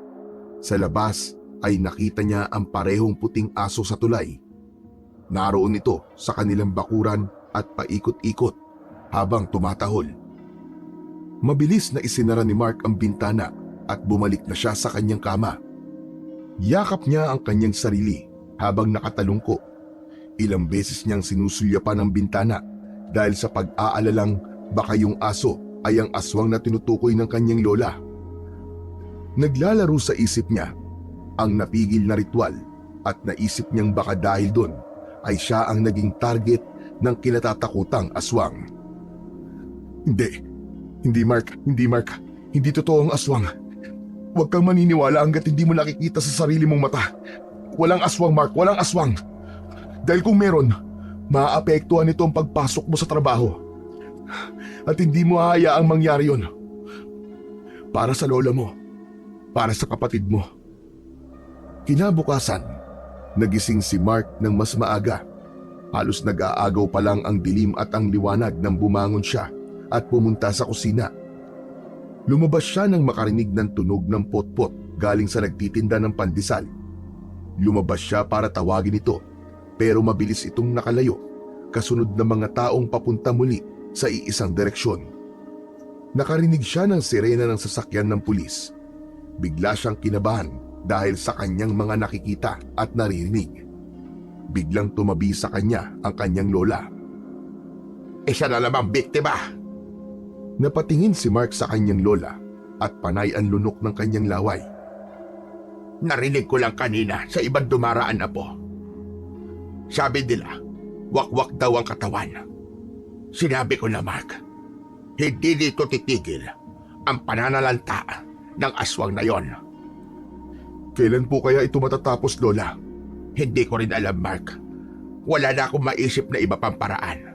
Sa labas ay nakita niya ang parehong puting aso sa tulay. Naroon ito sa kanilang bakuran at paikot-ikot habang tumatahol. Mabilis na isinara ni Mark ang bintana at bumalik na siya sa kanyang kama. Yakap niya ang kanyang sarili habang nakatalungko. Ilang beses niyang sinusulyapan ang bintana dahil sa pag-aalalang baka yung aso ay ang aswang na tinutukoy ng kanyang lola. Naglalaro sa isip niya ang napigil na ritual at naisip niyang baka dahil doon ay siya ang naging target ng kinatatakutang aswang. Hindi Mark. Hindi totoo ang aswang. Huwag kang maniniwala hanggat hindi mo nakikita sa sarili mong mata. Walang aswang, Mark. Walang aswang. Dahil kung meron, maaapektuhan nito ang pagpasok mo sa trabaho. At hindi mo hahayaang mangyari yon. Para sa lola mo. Para sa kapatid mo. Kinabukasan, nagising si Mark ng mas maaga. Halos nag-aagaw pa lang ang dilim at ang liwanag nang bumangon siya at pumunta sa kusina. Lumabas siya nang makarinig ng tunog ng potpot galing sa nagtitinda ng pandesal. Lumabas siya para tawagin ito pero mabilis itong nakalayo kasunod ng mga taong papunta muli sa iisang direksyon. Nakarinig siya ng sirena ng sasakyan ng pulis. Bigla siyang kinabahan dahil sa kanyang mga nakikita at naririnig. Biglang tumabi sa kanya ang kanyang lola. Isa na namang biktima. Napatingin si Mark sa kanyang lola at panay ang lunok ng kanyang laway. Narinig ko lang kanina sa ibang dumaraan na po. Sabi nila, wakwak daw ang katawan. Sinabi ko na, Mark, hindi dito titigil ang pananalanta ng aswang na yon. Kailan po kaya ito matatapos, Lola? Hindi ko rin alam, Mark. Wala na akong maisip na iba pang paraan.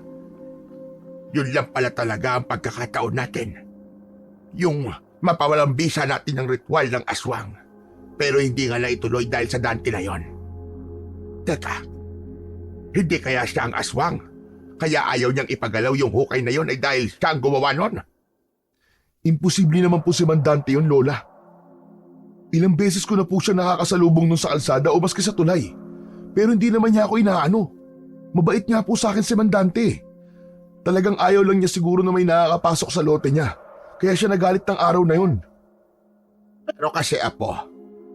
Yun lang pala talaga ang pagkakataon natin. Yung mapawalang bisa natin ng ritual ng aswang. Pero hindi nga na ituloy dahil sa Dante na yon. Teka, hindi kaya siya ang aswang? Kaya ayaw niyang ipagalaw yung hukay na yon ay dahil siya ang gumawa nun? Imposible naman po si Mandante yun, Lola. Ilang beses ko na po siya nakakasalubong nun sa kalsada o maski sa tulay. Pero hindi naman niya ako inaano. Mabait nga po sa akin si Mandante. Talagang ayaw lang niya siguro na may nakakapasok sa lote niya. Kaya siya nagalit ng araw na yun. Pero kasi apo,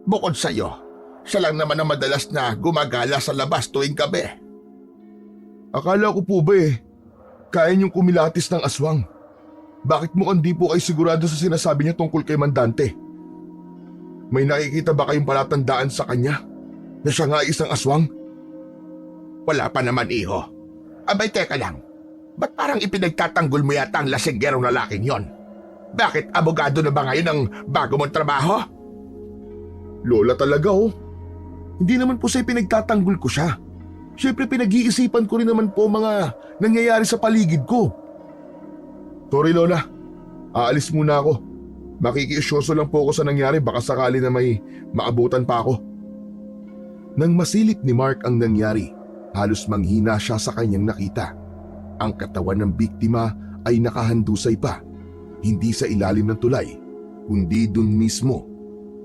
bukod sa'yo, siya lang naman ang madalas na gumagala sa labas tuwing gabi. Akala ko po ba kaya niyong kumilatis ng aswang? Bakit mukhang di po kayo sigurado sa sinasabi niya tungkol kay Mandante? May nakikita ba kayong palatandaan sa kanya na siya nga isang aswang? Wala pa naman, iho. Abay, teka lang. Ba't parang ipinagtatanggol mo yata ang lasinggerong lalaking yon? Bakit abogado na ba ngayon ang bago mong trabaho? Lola talaga Hindi naman po sa pinagtatanggol ko siya. Siyempre pinag-iisipan ko rin naman po mga nangyayari sa paligid ko. Sorry, Lola. Aalis muna ako. Makikiusyoso lang po ako sa nangyari, baka sakali na may maabutan pa ako. Nang masilip ni Mark ang nangyari, halos manghina siya sa kanyang nakita. Ang katawan ng biktima ay nakahandusay pa, hindi sa ilalim ng tulay, kundi dun mismo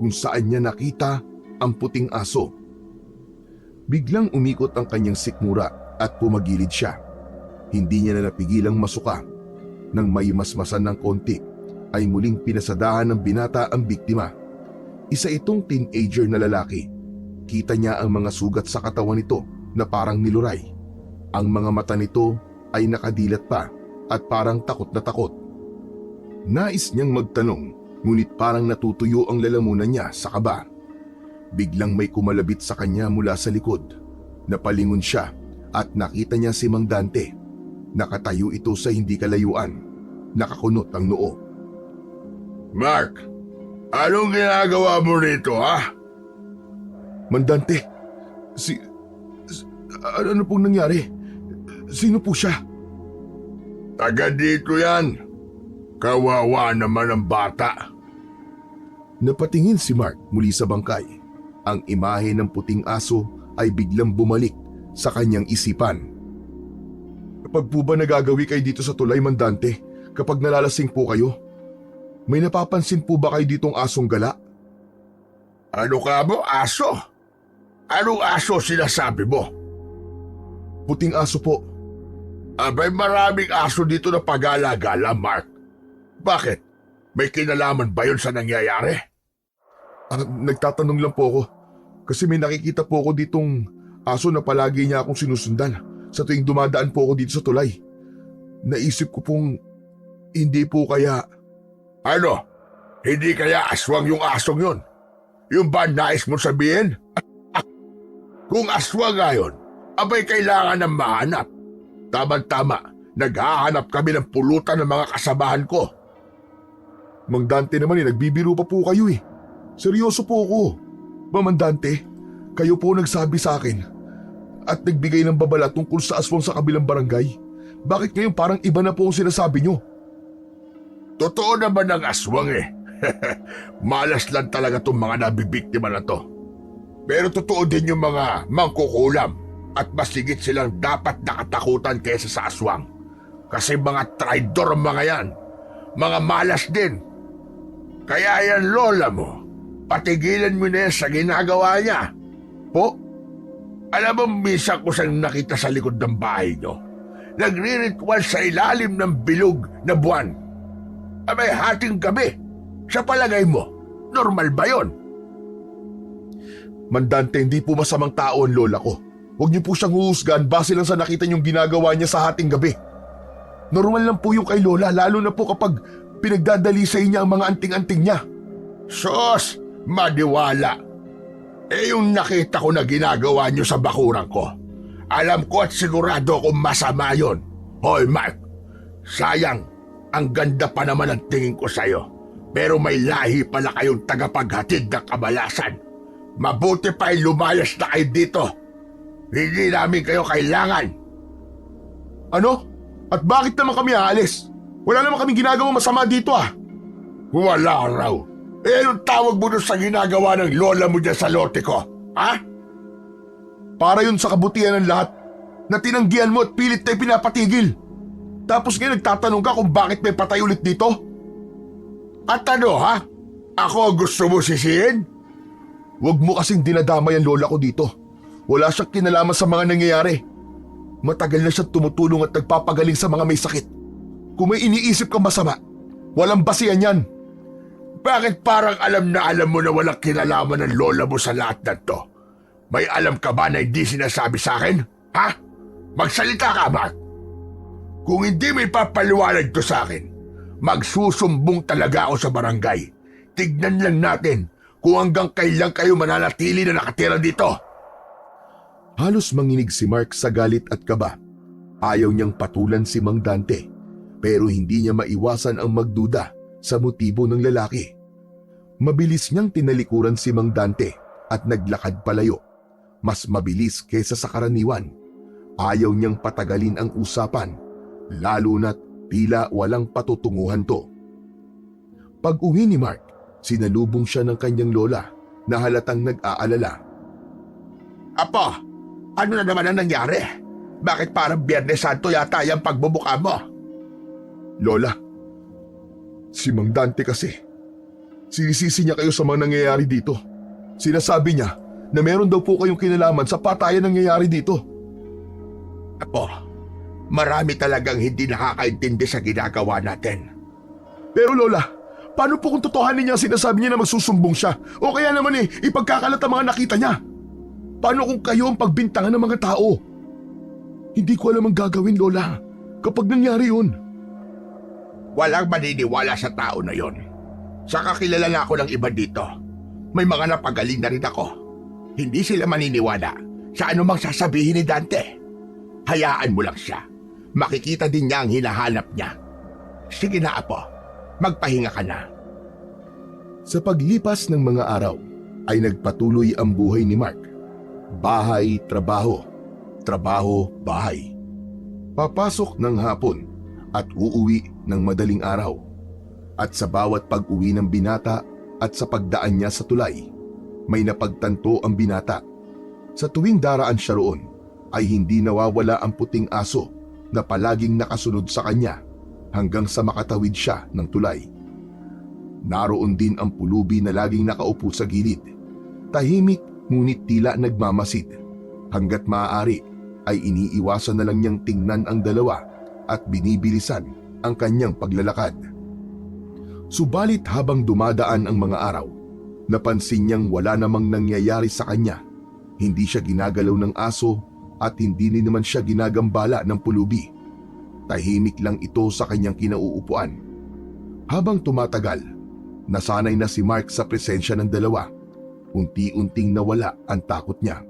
kung saan niya nakita ang puting aso. Biglang umikot ang kanyang sikmura at pumagilid siya. Hindi niya na napigilang masuka. Nang may masmasan ng konti, ay muling pinasadahan ng binata ang biktima. Isa itong teenager na lalaki. Kita niya ang mga sugat sa katawan nito na parang niluray. Ang mga mata nito ay nakadilat pa at parang takot na takot. Nais niyang magtanong, ngunit parang natutuyo ang lalamunan niya sa kaba. Biglang may kumalabit sa kanya mula sa likod. Napalingon siya at nakita niya si Mang Dante. Nakatayo ito sa hindi kalayuan. Nakakunot ang noo. Mark, anong ginagawa mo rito, ha? Mang Dante, ano pong nangyari? Sino po siya? Taga dito yan. Kawawa naman ang bata. Napatingin si Mark muli sa bangkay. Ang imahe ng puting aso ay biglang bumalik sa kanyang isipan. Kapag po ba nagagawi kayo dito sa tulay, Mang Dante, kapag nalalasing po kayo? May napapansin po ba kayo ditong asong gala? Ano ka mo, aso? Anong aso sinasabi mo? Puting aso po. Abay, maraming aso dito na pagala-gala, Mark. Bakit? May kinalaman ba yun sa nangyayari? Nagtatanong lang po ako. Kasi may nakikita po ako ditong aso na palagi niya akong sinusundan sa tuwing dumadaan po ako dito sa tulay. Naisip ko pong hindi po kaya... Ano? Hindi kaya aswang yung asong yun? Yung ba nais mo sabihin? Kung aswang nga yun, abay kailangan ng mahanap. Tama-tama, naghahanap kami ng pulutan ng mga kasabahan ko. Mang Dante naman nagbibiro pa po kayo eh. Seryoso po ako. Mang Dante, kayo po nagsabi sa akin at nagbigay ng babala tungkol sa aswang sa kabilang barangay. Bakit ngayon parang iba na po ang sinasabi nyo? Totoo naman ang aswang eh. Malas lang talaga itong mga nabibiktima na to. Pero totoo din yung mga mangkukulam at masigit silang dapat nakatakutan kaysa sa aswang. Kasi mga traidor ang mga yan. Mga malas din. Kaya yan, lola mo, patigilan mo na yan sa ginagawa niya. Po? Alam mo, minsan ko siyang nakita sa likod ng bahay niyo. Nagre-ritual sa ilalim ng bilog na buwan. Abay, hating gabi. Sa palagay mo, normal ba yon? Mang Dante, hindi po masamang tao ang lola ko. Huwag niyo po siyang huhusgan base lang sa nakita niyong ginagawa niya sa hating gabi. Normal lang po yung kay lola, lalo na po kapag pinagdadalisay niya ang mga anting-anting niya. Sos, madiwala. Yung nakita ko na ginagawa niyo sa bakuran ko, alam ko at sigurado kung masama yon. Hoy, Mark, sayang, ang ganda pa naman ang tingin ko sa'yo. Pero may lahi pala kayong tagapaghatid ng kabalasan. Mabuti pa ay lumayas na kayo dito. Hindi namin kayo kailangan. Ano? At bakit naman kami aalis? Wala naman kami ginagawang masama dito ah. Wala raw. Anong tawag mo doon sa ginagawa ng lola mo dyan sa lote ko? Ha? Para yun sa kabutihan ng lahat na tinanggihan mo at pilit tayo pinapatigil. Tapos ngayon nagtatanong ka kung bakit may patay ulit dito? At ano ha? Ako gusto mo sisihin? Huwag mo kasing dinadamay ang lola ko dito. Wala siyang kinalaman sa mga nangyayari. Matagal na siyang tumutulong at nagpapagaling sa mga may sakit. Kung may iniisip kang masama, walang basihan yan. Bakit parang alam na alam mo na walang kinalaman ng lola mo sa lahat na to? May alam ka ba na hindi sinasabi sa akin? Ha? Magsalita ka, Mark. Kung hindi may papaliwanag to sa akin, magsusumbong talaga ako sa barangay. Tignan lang natin kung hanggang kailan kayo mananatili na nakatira dito. Halos manginig si Mark sa galit at kaba. Ayaw niyang patulan si Mang Dante, pero hindi niya maiwasan ang magduda sa motibo ng lalaki. Mabilis niyang tinalikuran si Mang Dante at naglakad palayo. Mas mabilis kaysa sa karaniwan. Ayaw niyang patagalin ang usapan, lalo na't tila walang patutunguhan to. Pag-uwi ni Mark, sinalubong siya ng kanyang lola na halatang nag-aalala. Apo, ano na naman ang nangyari? Bakit parang Biyernes Santo yata yung pagbubuka mo? Lola, si Mang Dante kasi, sinisisi niya kayo sa mga nangyayari dito. Sinasabi niya na meron daw po kayong kinalaman sa patayan nangyayari dito. Apo, marami talagang hindi nakakaintindi sa ginagawa natin. Pero Lola, paano po kung totohanin niya ang sinasabi niya na magsusumbong siya? O kaya naman ipagkakalat ang mga nakita niya? Paano kung kayo ang pagbintangan ng mga tao? Hindi ko alam ang gagawin, Lola, kapag nangyari yun. Walang maniniwala sa tao na yon. Saka kilala na ako ng iba dito. May mga napagaling na rin ako. Hindi sila maniniwala sa anumang sasabihin ni Dante. Hayaan mo lang siya. Makikita din niya ang hinahanap niya. Sige na, Apo. Magpahinga ka na. Sa paglipas ng mga araw ay nagpatuloy ang buhay ni Mark. Bahay, trabaho. Trabaho, bahay. Papasok ng hapon at uuwi ng madaling araw. At sa bawat pag-uwi ng binata at sa pagdaan niya sa tulay, may napagtanto ang binata. Sa tuwing daraan siya roon, ay hindi nawawala ang puting aso na palaging nakasunod sa kanya hanggang sa makatawid siya ng tulay. Naroon din ang pulubi na laging nakaupo sa gilid. Tahimik ngunit tila nagmamasid. Hanggat maaari ay iniiwasan na lang niyang tingnan ang dalawa at binibilisan ang kanyang paglalakad. Subalit habang dumadaan ang mga araw, napansin niyang wala namang nangyayari sa kanya. Hindi siya ginagalaw ng aso at hindi din naman siya ginagambala ng pulubi. Tahimik lang ito sa kanyang kinauupuan. Habang tumatagal, nasanay na si Mark sa presensya ng dalawa. Unti-unting nawala ang takot niya.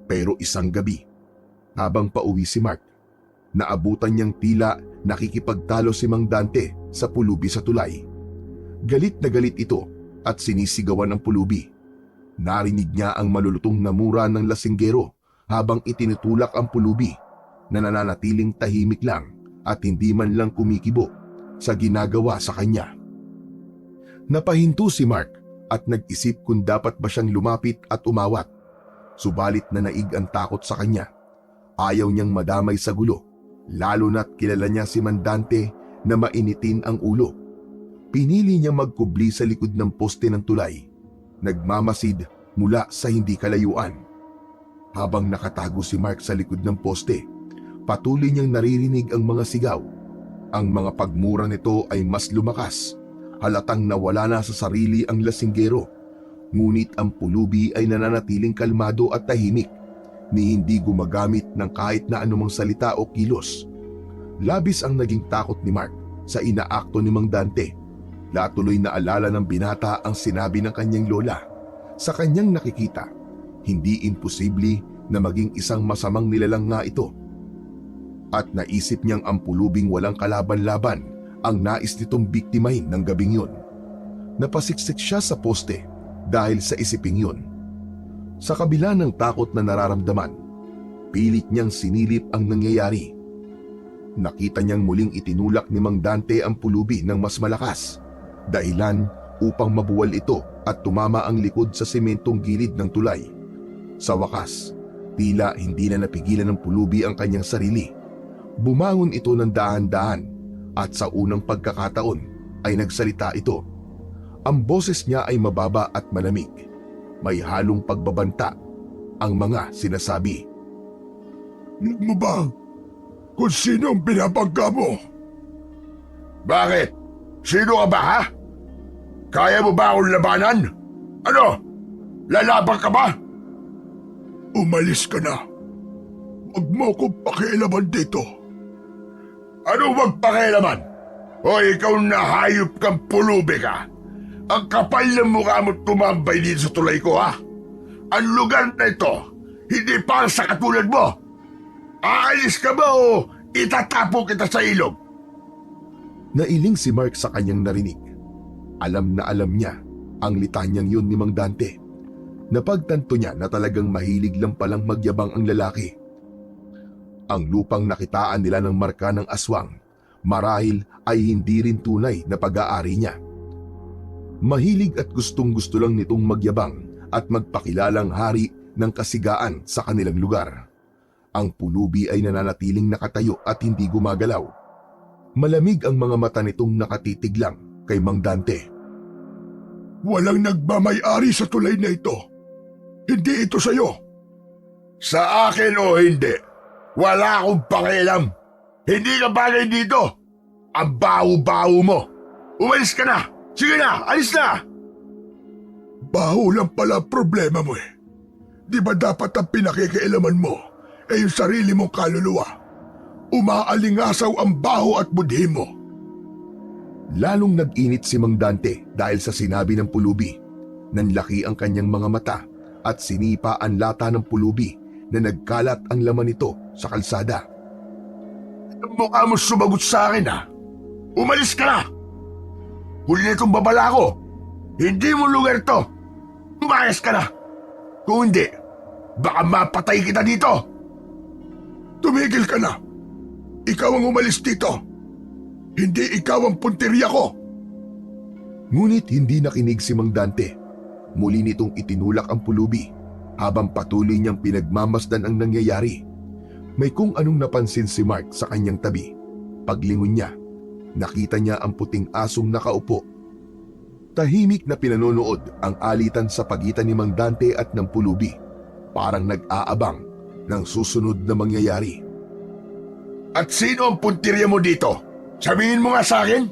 Pero isang gabi, habang pauwi si Mark, naabutan niyang tila nakikipagtalo si Mang Dante sa pulubi sa tulay. Galit na galit ito at sinisigawan ng pulubi. Narinig niya ang malulutong na mura ng lasinggero habang itinutulak ang pulubi na nananatiling tahimik lang at hindi man lang kumikibo sa ginagawa sa kanya. Napahinto si Mark at nag-isip kung dapat ba siyang lumapit at umawat. Subalit nanaig ang takot sa kanya. Ayaw niyang madamay sa gulo, lalo na't kilala niya si Mang Dante na mainitin ang ulo. Pinili niya magkubli sa likod ng poste ng tulay, nagmamasid mula sa hindi kalayuan. Habang nakatago si Mark sa likod ng poste, patuloy niyang naririnig ang mga sigaw. Ang mga pagmura nito ay mas lumakas. Halatang nawala na sa sarili ang lasinggero. Ngunit ang pulubi ay nananatiling kalmado at tahimik, ni hindi gumagamit ng kahit na anumang salita o kilos. Labis ang naging takot ni Mark sa inaakto ni Mang Dante. Latuloy na alala ng binata ang sinabi ng kanyang lola. Sa kanyang nakikita, hindi imposible na maging isang masamang nilalang nga ito. At naisip niyang ang pulubing walang kalaban-laban ang nais nitong biktimahin ng gabing yun. Napasiksik siya sa poste dahil sa isiping yun. Sa kabila ng takot na nararamdaman, pilit niyang sinilip ang nangyayari. Nakita niyang muling itinulak ni Mang Dante ang pulubi ng mas malakas, dahilan upang mabuwal ito at tumama ang likod sa sementong gilid ng tulay. Sa wakas, tila hindi na napigilan ng pulubi ang kanyang sarili. Bumangon ito ng dahan-dahan at sa unang pagkakataon ay nagsalita ito. Ang boses niya ay mababa at malamig. May halong pagbabanta ang mga sinasabi. Alam mo ba kung sino ang binabangga mo? Bakit? Sino ka ba, ha? Kaya mo ba akong labanan? Ano? Lalaban ka ba? Umalis ka na. Huwag mo akong pakialaman dito. Ano wag pakialaman? O ikaw na hayop kang pulubi ka? Ang kapal ng mukha mo tumambay dito sa tulay ko, ha? Ang lugar na ito, hindi para sa katulad mo. Aalis ka ba o itatapo kita sa ilog? Nailing si Mark sa kanyang narinig. Alam na alam niya ang litanyang yun ni Mang Dante. Napagtanto niya na talagang mahilig lang palang magyabang ang lalaki. Ang lupang nakitaan nila ng marka ng aswang, marahil ay hindi rin tunay na pag-aari niya. Mahilig at gustong-gusto lang nitong magyabang at magpakilalang hari ng kasigaan sa kanilang lugar. Ang pulubi ay nananatiling nakatayo at hindi gumagalaw. Malamig ang mga mata nitong nakatitig lang kay Mang Dante. Walang nagmamay-ari sa tulay na ito. Hindi ito sa'yo. Sa akin o hindi, wala akong pakialam. Hindi ka bagay dito. Ang baho-baho mo. Umalis ka na. Sige na, alis na. Baho lang pala ang problema mo eh. Di ba dapat ang pinakikialaman mo ay yung sarili mong kaluluwa? Umaalingasaw ang baho at budhi mo. Lalong nag-init si Mang Dante dahil sa sinabi ng pulubi. Nanlaki ang kanyang mga mata at sinipa ang lata ng pulubi na nagkalat ang laman nito sa kalsada. Mukha mo sumagot sa akin ha. Umalis ka na. Huli na itong babala ko. Hindi mo lugar to. Umayas ka na. Kung hindi, baka mapatay kita dito. Tumigil ka na. Ikaw ang umalis dito. Hindi ikaw ang punteriya ko. Ngunit hindi nakinig si Mang Dante. Muli nitong itinulak ang pulubi habang patuloy niyang pinagmamasdan ang nangyayari. May kung anong napansin si Mark sa kanyang tabi. Paglingon niya, nakita niya ang puting asong nakaupo. Tahimik na pinanonood ang alitan sa pagitan ni Mang Dante at ng pulubi. Parang nag-aabang ng susunod na mangyayari. At sino ang punteriya mo dito? Sabihin mo nga sa akin.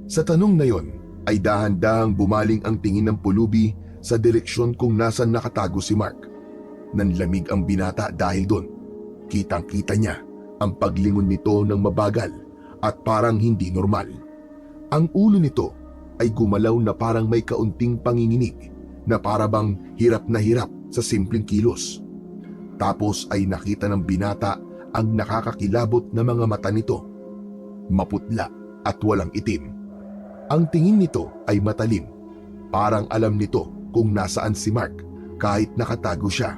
Sa tanong na yon ay dahan-dahang bumaling ang tingin ng pulubi sa direksyon kung nasan nakatago si Mark. Nanlamig ang binata dahil doon. Kitang-kita niya ang paglingon nito ng mabagal at parang hindi normal. Ang ulo nito ay gumalaw na parang may kaunting panginginig na parabang hirap na hirap sa simpleng kilos. Tapos ay nakita ng binata ang nakakakilabot na mga mata nito. Maputla at walang itim. Ang tingin nito ay matalim. Parang alam nito kung nasaan si Mark kahit nakatago siya.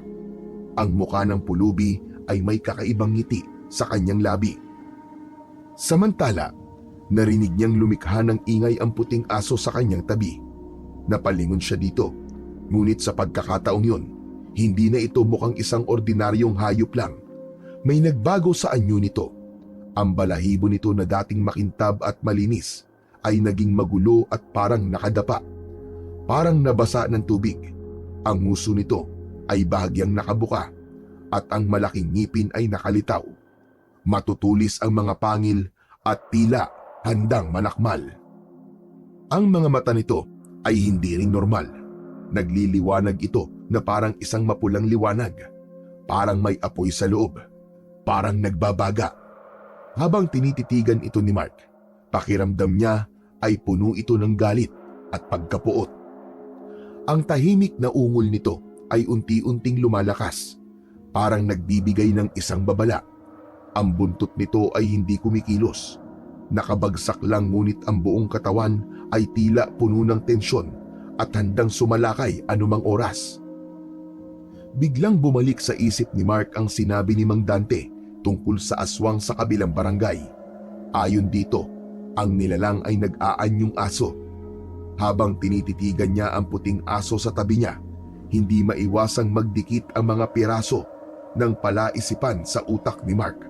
Ang mukha ng pulubi ay may kakaibang ngiti sa kanyang labi. Samantala, narinig niyang lumikha ng ingay ang puting aso sa kanyang tabi. Napalingon siya dito, ngunit sa pagkakataong yon, hindi na ito mukhang isang ordinaryong hayop lang. May nagbago sa anyo nito. Ang balahibo nito na dating makintab at malinis ay naging magulo at parang nakadapa. Parang nabasa ng tubig. Ang nguso nito ay bahagyang nakabuka at ang malaking ngipin ay nakalitaw. Matutulis ang mga pangil at tila handang manakmal. Ang mga mata nito ay hindi rin normal. Nagliliwanag ito na parang isang mapulang liwanag. Parang may apoy sa loob. Parang nagbabaga. Habang tinititigan ito ni Mark, pakiramdam niya ay puno ito ng galit at pagkapuot. Ang tahimik na ungol nito ay unti-unting lumalakas, parang nagbibigay ng isang babala. Ang buntot nito ay hindi kumikilos. Nakabagsak lang ngunit ang buong katawan ay tila puno ng tensyon at handang sumalakay anumang oras. Biglang bumalik sa isip ni Mark ang sinabi ni Mang Dante tungkol sa aswang sa kabilang barangay. Ayon dito, ang nilalang ay nag-aanyong aso. Habang tinititigan niya ang puting aso sa tabi niya, hindi maiwasang magdikit ang mga piraso ng palaisipan sa utak ni Mark.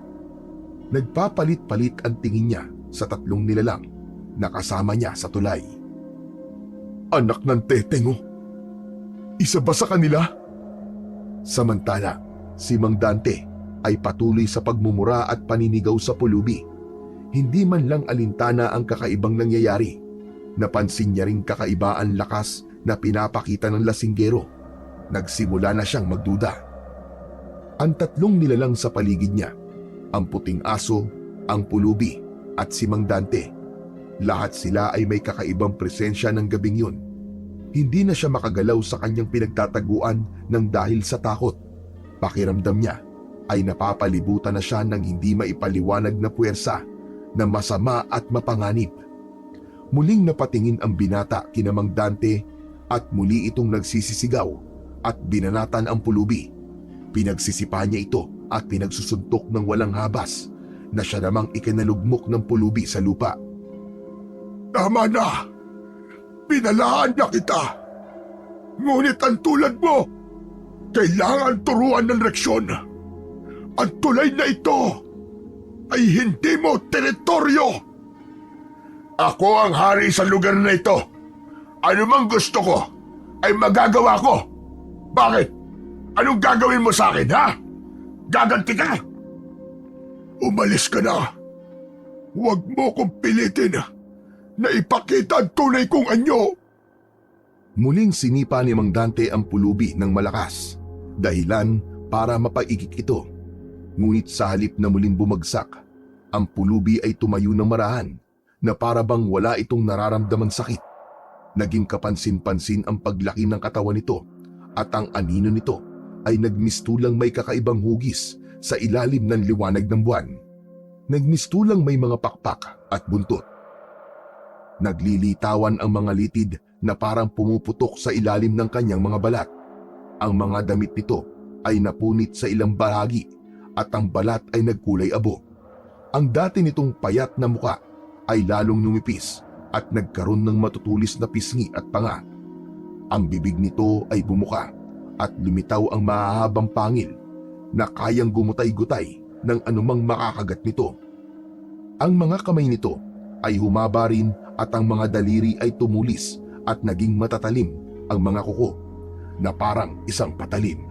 Nagpapalit-palit ang tingin niya sa tatlong nilalang na kasama niya sa tulay. Anak ng teteng, oh. Isa ba sa kanila? Samantala, si Mang Dante ay patuloy sa pagmumura at paninigaw sa pulubi. Hindi man lang alintana ang kakaibang nangyayari. Napansin niya ring kakaiba ang lakas na pinapakita ng lasinggero. Nagsimula na siyang magduda. Ang tatlong nilalang sa paligid niya, ang puting aso, ang pulubi at si Mang Dante. Lahat sila ay may kakaibang presensya ng gabing yun. Hindi na siya makagalaw sa kanyang pinagtataguan ng dahil sa takot. Pakiramdam niya ay napapalibutan na siya ng hindi maipaliwanag na puwersa na masama at mapanganib. Muling napatingin ang binata kina Mang Dante at muli itong nagsisisigaw at binanatan ang pulubi. Pinagsisipa niya ito at pinagsusuntok ng walang habas na siya namang ikinalugmok ng pulubi sa lupa. Tama na! Pinalaan na kita! Ngunit ang tulad mo, kailangan turuan ng leksyon. Ang tulay na ito ay hindi mo teritoryo. Ako ang hari sa lugar na ito. Ano mang gusto ko ay magagawa ko. Bakit? Anong gagawin mo sa akin, ha? Gaganti ka? Umalis ka na. Huwag mo kong pilitin na ipakita ang tunay kong anyo. Muling sinipa ni Mang Dante ang pulubi ng malakas, dahilan para mapaikik ito. Ngunit sa halip na muling bumagsak, ang pulubi ay tumayo ng marahan na para bang wala itong nararamdaman sakit. Naging kapansin-pansin ang paglaki ng katawan nito at ang anino nito ay nagmistulang may kakaibang hugis sa ilalim ng liwanag ng buwan. Nagmistulang may mga pakpak at buntot. Naglilitawan ang mga litid na parang pumuputok sa ilalim ng kanyang mga balat. Ang mga damit nito ay napunit sa ilang bahagi at ang balat ay nagkulay abo. Ang dati nitong payat na muka ay lalong numipis at nagkaroon ng matutulis na pisngi at panga. Ang bibig nito ay bumuka at lumitaw ang mahahabang pangil na kayang gumutay-gutay ng anumang makakagat nito. Ang mga kamay nito ay humaba rin at ang mga daliri ay tumulis at naging matatalim ang mga kuko na parang isang patalim.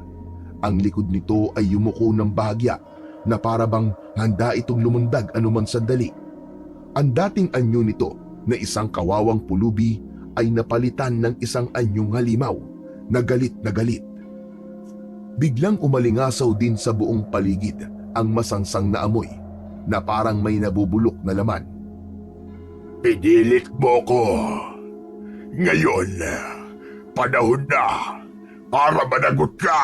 Ang likod nito ay yumuko ng bahagya na parabang handa itong lumundag anuman sandali. Ang dating anyo nito na isang kawawang pulubi ay napalitan ng isang anyong halimaw na galit na galit. Biglang umalingasaw din sa buong paligid ang masangsang na amoy na parang may nabubulok na laman. Pinilit mo ko. Ngayon, panahon na para managot ka.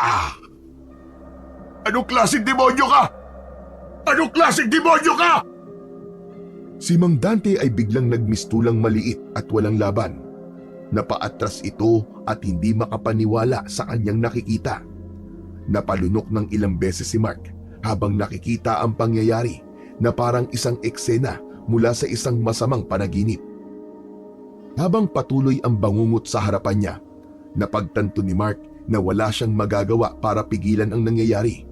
Anong klaseng demonyo ka? Anong klaseng demonyo ka? Si Mang Dante ay biglang nagmistulang maliit at walang laban. Napaatras ito at hindi makapaniwala sa kanyang nakikita. Napalunok ng ilang beses si Mark habang nakikita ang pangyayari na parang isang eksena mula sa isang masamang panaginip. Habang patuloy ang bangungot sa harapan niya, napagtanto ni Mark na wala siyang magagawa para pigilan ang nangyayari.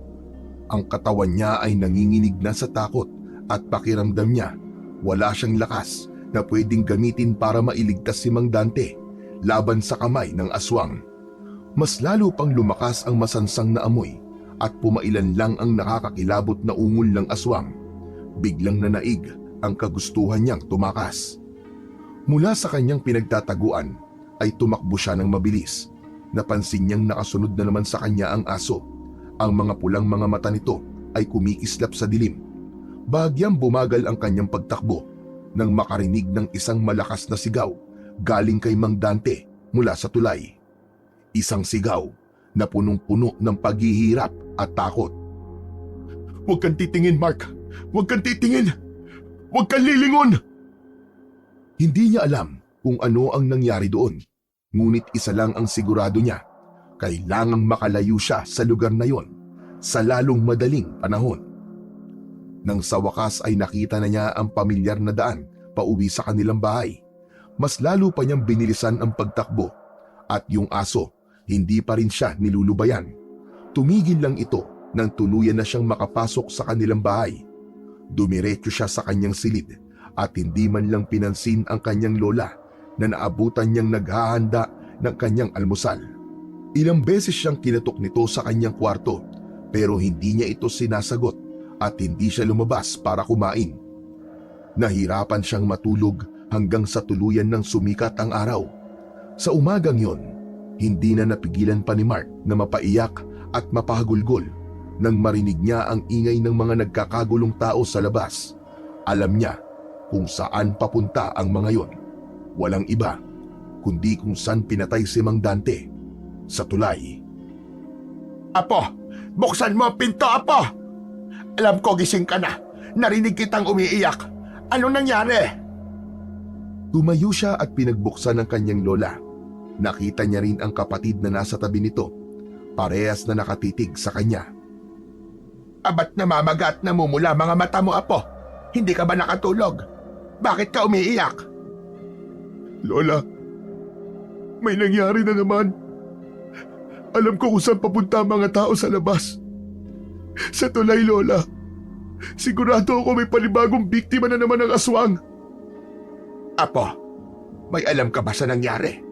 Ang katawan niya ay nanginginig na sa takot at pakiramdam niya wala siyang lakas na pwedeng gamitin para mailigtas si Mang Dante laban sa kamay ng aswang. Mas lalo pang lumakas ang masansang na amoy at pumailan lang ang nakakakilabot na ungol ng aswang. Biglang nanaig ang kagustuhan niyang tumakas. Mula sa kanyang pinagtataguan ay tumakbo siya ng mabilis. Napansin niyang nakasunod na naman sa kanya ang aso. Ang mga pulang mga mata nito ay kumikislap sa dilim. Bahagyang bumagal ang kanyang pagtakbo nang makarinig ng isang malakas na sigaw galing kay Mang Dante mula sa tulay. Isang sigaw na punong-puno ng paghihirap at takot. Huwag kang titingin, Mark. Huwag kang titingin. Huwag kang lilingon. Hindi niya alam kung ano ang nangyari doon. Ngunit isa lang ang sigurado niya. Kailangang makalayo siya sa lugar na yon sa lalong madaling panahon. Nang sa wakas ay nakita na niya ang pamilyar na daan pauwi sa kanilang bahay. Mas lalo pa niyang binilisan ang pagtakbo at yung aso hindi pa rin siya nilulubayan. Tumigil lang ito nang tuluyan na siyang makapasok sa kanilang bahay. Dumiretso siya sa kanyang silid at hindi man lang pinansin ang kanyang lola na naabutan niyang naghahanda ng kanyang almusal. Ilang beses siyang kinatok nito sa kanyang kwarto pero hindi niya ito sinasagot at hindi siya lumabas para kumain. Nahirapan siyang matulog hanggang sa tuluyan ng sumikat ang araw. Sa umagang yon, hindi na napigilan pa ni Mark na mapaiyak at mapahagulgol nang marinig niya ang ingay ng mga nagkakagulong tao sa labas. Alam niya kung saan papunta ang mga yon. Walang iba kundi kung saan pinatay si Mang Dante, sa tulay. Apo, buksan mo ang pinto, Apo! Alam ko gising ka na. Narinig kitang umiiyak. Anong nangyari? Tumayo siya at pinagbuksan ng kanyang lola. Nakita niya rin ang kapatid na nasa tabi nito. Parehas na nakatitig sa kanya. Abat namamaga at namumula mga mata mo, Apo? Hindi ka ba nakatulog? Bakit ka umiiyak? Lola, may nangyari na naman. Alam ko kung saan papunta ang mga tao sa labas. Sa tulay, Lola. Sigurado ako may panibagong biktima na naman ng aswang. Apo, may alam ka ba sa nangyari?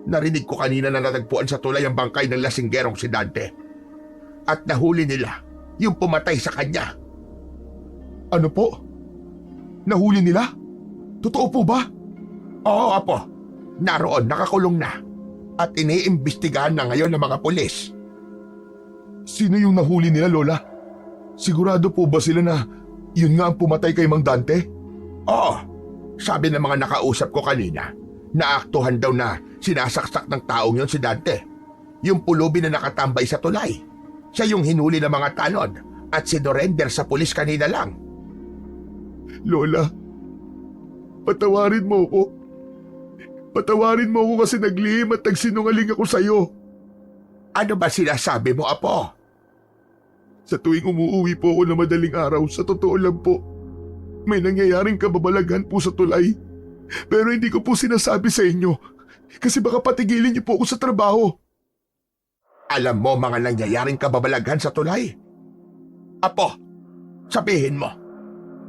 Narinig ko kanina na natagpuan sa tulay ang bangkay ng lasinggerong si Dante. At nahuli nila yung pumatay sa kanya. Ano po? Nahuli nila? Totoo po ba? Oo, Apo. Naroon, nakakulong na. At iniimbestigahan na ngayon ng mga pulis. Sino yung nahuli nila, Lola? Sigurado po ba sila na yun nga ang pumatay kay Mang Dante? Oo, sabi ng mga nakausap ko kanina, naaktuhan daw na sinasaksak ng taong yon si Dante. Yung pulubi na nakatambay sa tulay. Siya yung hinuli ng mga tanod at sinurrender sa pulis kanina lang. Lola, patawarin mo ako. Patawarin mo ako kasi naglihim at nagsinungaling ako sa'yo. Ano ba sinasabi mo, Apo? Sa tuwing umuuwi po ako na madaling araw, sa totoo lang po, may nangyayaring kababalaghan po sa tulay. Pero hindi ko po sinasabi sa inyo kasi baka patigilin niyo po ako sa trabaho. Alam mo mga nangyayaring kababalaghan sa tulay? Apo, sabihin mo,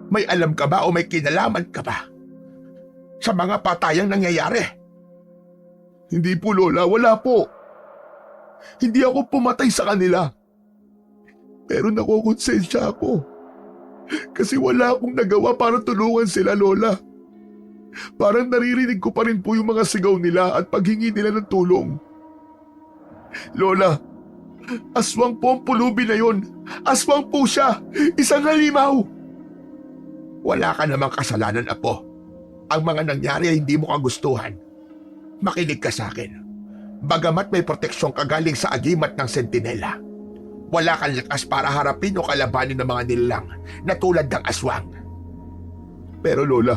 may alam ka ba o may kinalaman ka ba sa mga patayang nangyayari? Hindi po, Lola, wala po. Hindi ako pumatay sa kanila. Pero nakokonsensya ako. Kasi wala akong nagawa para tulungan sila, Lola. Parang naririnig ko pa rin po yung mga sigaw nila at paghingi nila ng tulong. Lola, aswang po ang pulubi na yon. Aswang po siya. Isang halimaw. Wala ka namang kasalanan, Apo. Ang mga nangyari ay hindi mo kagustuhan. Makinig ka sa akin. Bagamat may proteksyon ka galing sa agimat ng sentinela, wala kang lakas para harapin o kalabanin ng mga nilalang na tulad ng aswang. Pero Lola,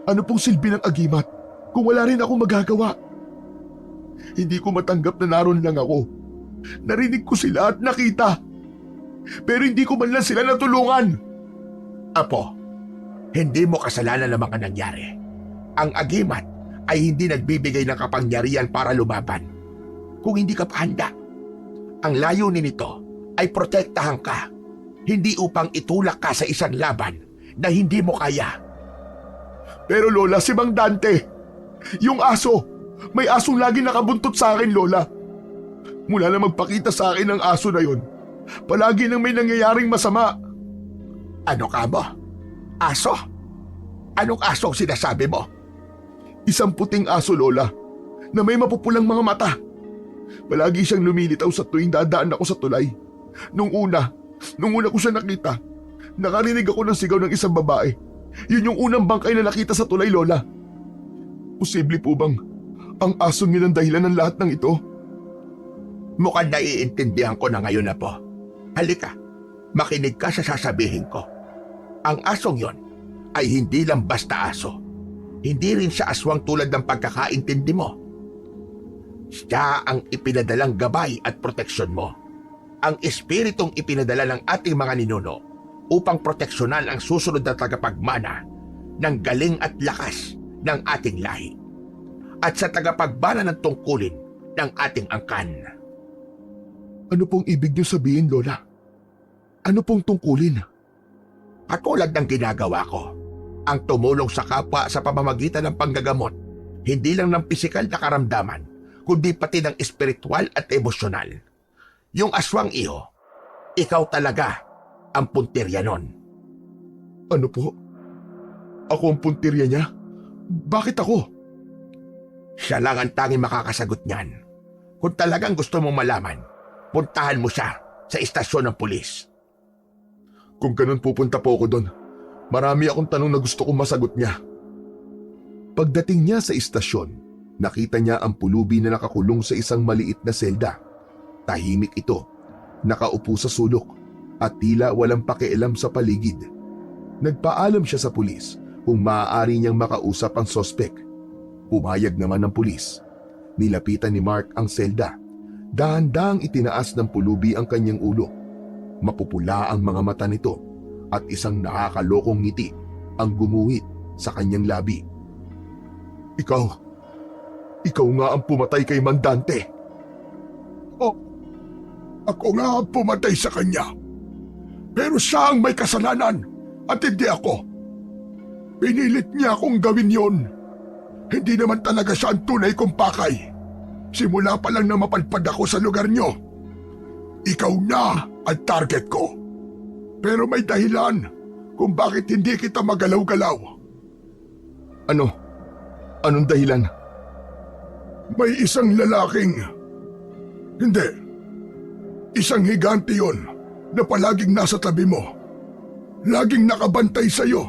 ano pong silbi ng agimat kung wala rin ako magagawa? Hindi ko matanggap na naroon lang ako. Narinig ko sila at nakita. Pero hindi ko man lang sila natulungan. Apo, hindi mo kasalanan ng mga nangyari. Ang agimat ay hindi nagbibigay ng kapangyarihan para lumaban kung hindi ka pa handa. Ang layunin nito ay protektahan ka, hindi upang itulak ka sa isang laban na hindi mo kaya. Pero Lola, si Mang Dante, yung aso, may asong lagi nakabuntot sa akin, Lola. Mula na magpakita sa akin ang aso na yon, palagi nang may nangyayaring masama. Ano ka mo? Aso? Anong aso ang sinasabi mo? Isang puting aso, Lola, na may mapupulang mga mata. Palagi siyang lumilitaw sa tuwing dadaan ako sa tulay. Nung una ko siya nakita, nakarinig ako ng sigaw ng isang babae. Yun yung unang bangkay na nakita sa tulay, Lola. Posible po bang ang asong yun ang dahilan ng lahat ng ito? Mukhang naiintindihan ko na ngayon na po. Halika, makinig ka sa sasabihin ko. Ang asong yon ay hindi lang basta aso. Hindi rin siya aswang tulad ng pagkakaintindi mo. Siya ang ipinadalang gabay at proteksyon mo. Ang espiritong ipinadala ng ating mga ninuno upang proteksyonan ang susunod na tagapagmana ng galing at lakas ng ating lahi at sa tagapagbana ng tungkulin ng ating angkan. Ano pong ibig niyo sabihin, Lola? Ano pong tungkulin? Katulad ng ginagawa ko, ang tumulong sa kapwa sa pamamagitan ng panggagamot, hindi lang ng pisikal na karamdaman, kundi pati ng espiritual at emosyonal. Yung aswang iyo, ikaw talaga ang puntirya nun. Ano po? Ako ang puntirya niya? Bakit ako? Siya lang ang tanging makakasagot niyan. Kung talagang gusto mong malaman, puntahan mo siya sa istasyon ng pulis. Kung ganun pupunta po ako doon. Marami akong tanong na gusto kong masagot niya. Pagdating niya sa istasyon, nakita niya ang pulubi na nakakulong sa isang maliit na selda. Tahimik ito, nakaupo sa sulok at tila walang pakialam sa paligid. Nagpaalam siya sa pulis kung maaari niyang makausap ang sospek. Pumayag naman ng pulis. Nilapitan ni Mark ang selda. Dahan-dahang itinaas ng pulubi ang kanyang ulo. Mapupula ang mga mata nito at isang nakakalokong ngiti ang gumuhit sa kanyang labi. Ikaw nga ang pumatay kay Mang Dante. Oh, ako nga ang pumatay sa kanya. Pero siya ang may kasalanan at hindi ako. Pinilit niya akong gawin yon. Hindi naman talaga siya ang tunay kong pakay. Simula pa lang na mapadpad ako sa lugar niyo. Ikaw na ang target ko. Pero may dahilan kung bakit hindi kita magalaw-galaw. Ano? Anong dahilan? May isang lalaking... Hindi. Isang higante yon na palaging nasa tabi mo. Laging nakabantay sa'yo.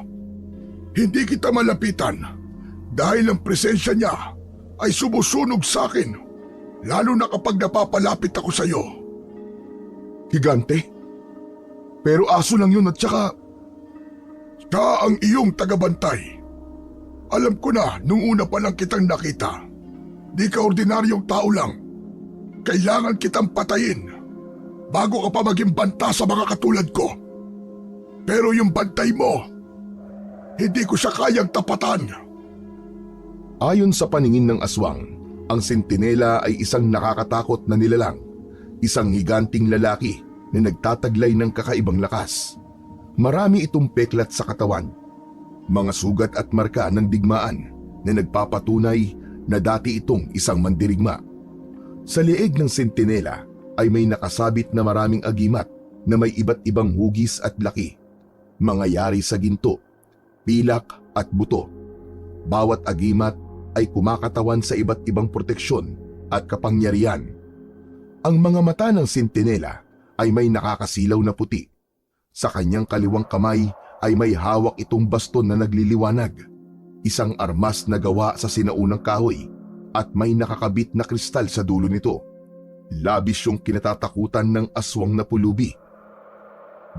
Hindi kita malapitan dahil ang presensya niya ay sumusunog sa akin, lalo na kapag napapalapit ako sa'yo. Higante? Pero aso lang yun at saka... Siya ang iyong tagabantay. Alam ko na nung una pa lang kitang nakita. Di ka ordinaryong tao lang. Kailangan kitang patayin bago ka pa maging banta sa mga katulad ko. Pero yung bantay mo, hindi ko siya kayang tapatan. Ayon sa paningin ng aswang, ang sentinela ay isang nakakatakot na nilalang, isang higanting lalaki na nagtataglay ng kakaibang lakas. Marami itong peklat sa katawan, mga sugat at marka ng digmaan na nagpapatunay na dati itong isang mandirigma. Sa leeg ng sentinela ay may nakasabit na maraming agimat na may iba't ibang hugis at laki, mga yari sa ginto, pilak at buto. Bawat agimat ay kumakatawan sa iba't ibang proteksyon at kapangyarihan. Ang mga mata ng sentinela ay may nakakasilaw na puti. Sa kanyang kaliwang kamay ay may hawak itong baston na nagliliwanag, isang armas na gawa sa sinaunang kahoy at may nakakabit na kristal sa dulo nito. Labis yung kinatatakutan ng aswang na pulubi.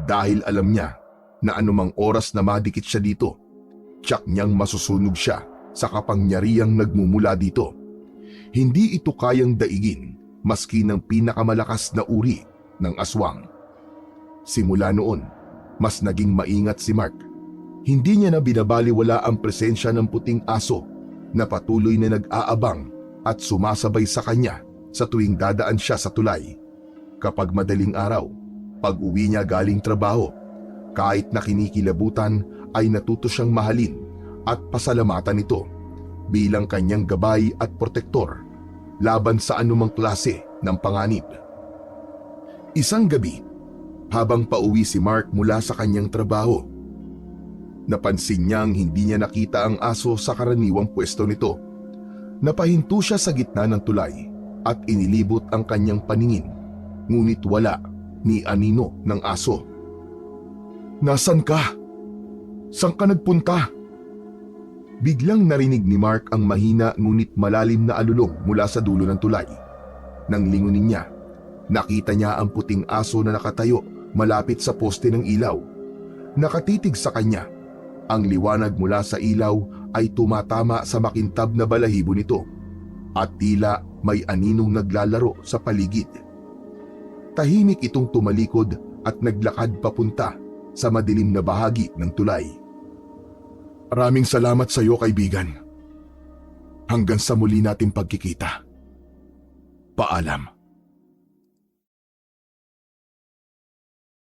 Dahil alam niya na anumang oras na madikit siya dito, tiyak niyang masusunog siya sa kapangyarihang nagmumula dito. Hindi ito kayang daigin maski ng pinakamalakas na uri ng aswang. Simula noon, mas naging maingat si Mark. Hindi niya na binabaliwala ang presensya ng puting aso na patuloy na nag-aabang at sumasabay sa kanya sa tuwing dadaan siya sa tulay. Kapag madaling araw, pag-uwi niya galing trabaho, kahit na kinikilabutan ay natuto siyang mahalin at pasalamatan ito bilang kanyang gabay at protektor laban sa anumang klase ng panganib. Isang gabi, habang pauwi si Mark mula sa kanyang trabaho, napansin niyang hindi niya nakita ang aso sa karaniwang pwesto nito. Napahinto siya sa gitna ng tulay at inilibot ang kanyang paningin, ngunit wala ni anino ng aso. "Nasaan ka? Saan ka nagpunta?" Biglang narinig ni Mark ang mahina ngunit malalim na alulong mula sa dulo ng tulay. Nang lingunin niya, nakita niya ang puting aso na nakatayo malapit sa poste ng ilaw. Nakatitig sa kanya. Ang liwanag mula sa ilaw ay tumatama sa makintab na balahibo nito at tila may aninong naglalaro sa paligid. Tahimik itong tumalikod at naglakad papunta sa madilim na bahagi ng tulay. "Maraming salamat sa iyo, kaibigan. Hanggang sa muli nating pagkikita. Paalam."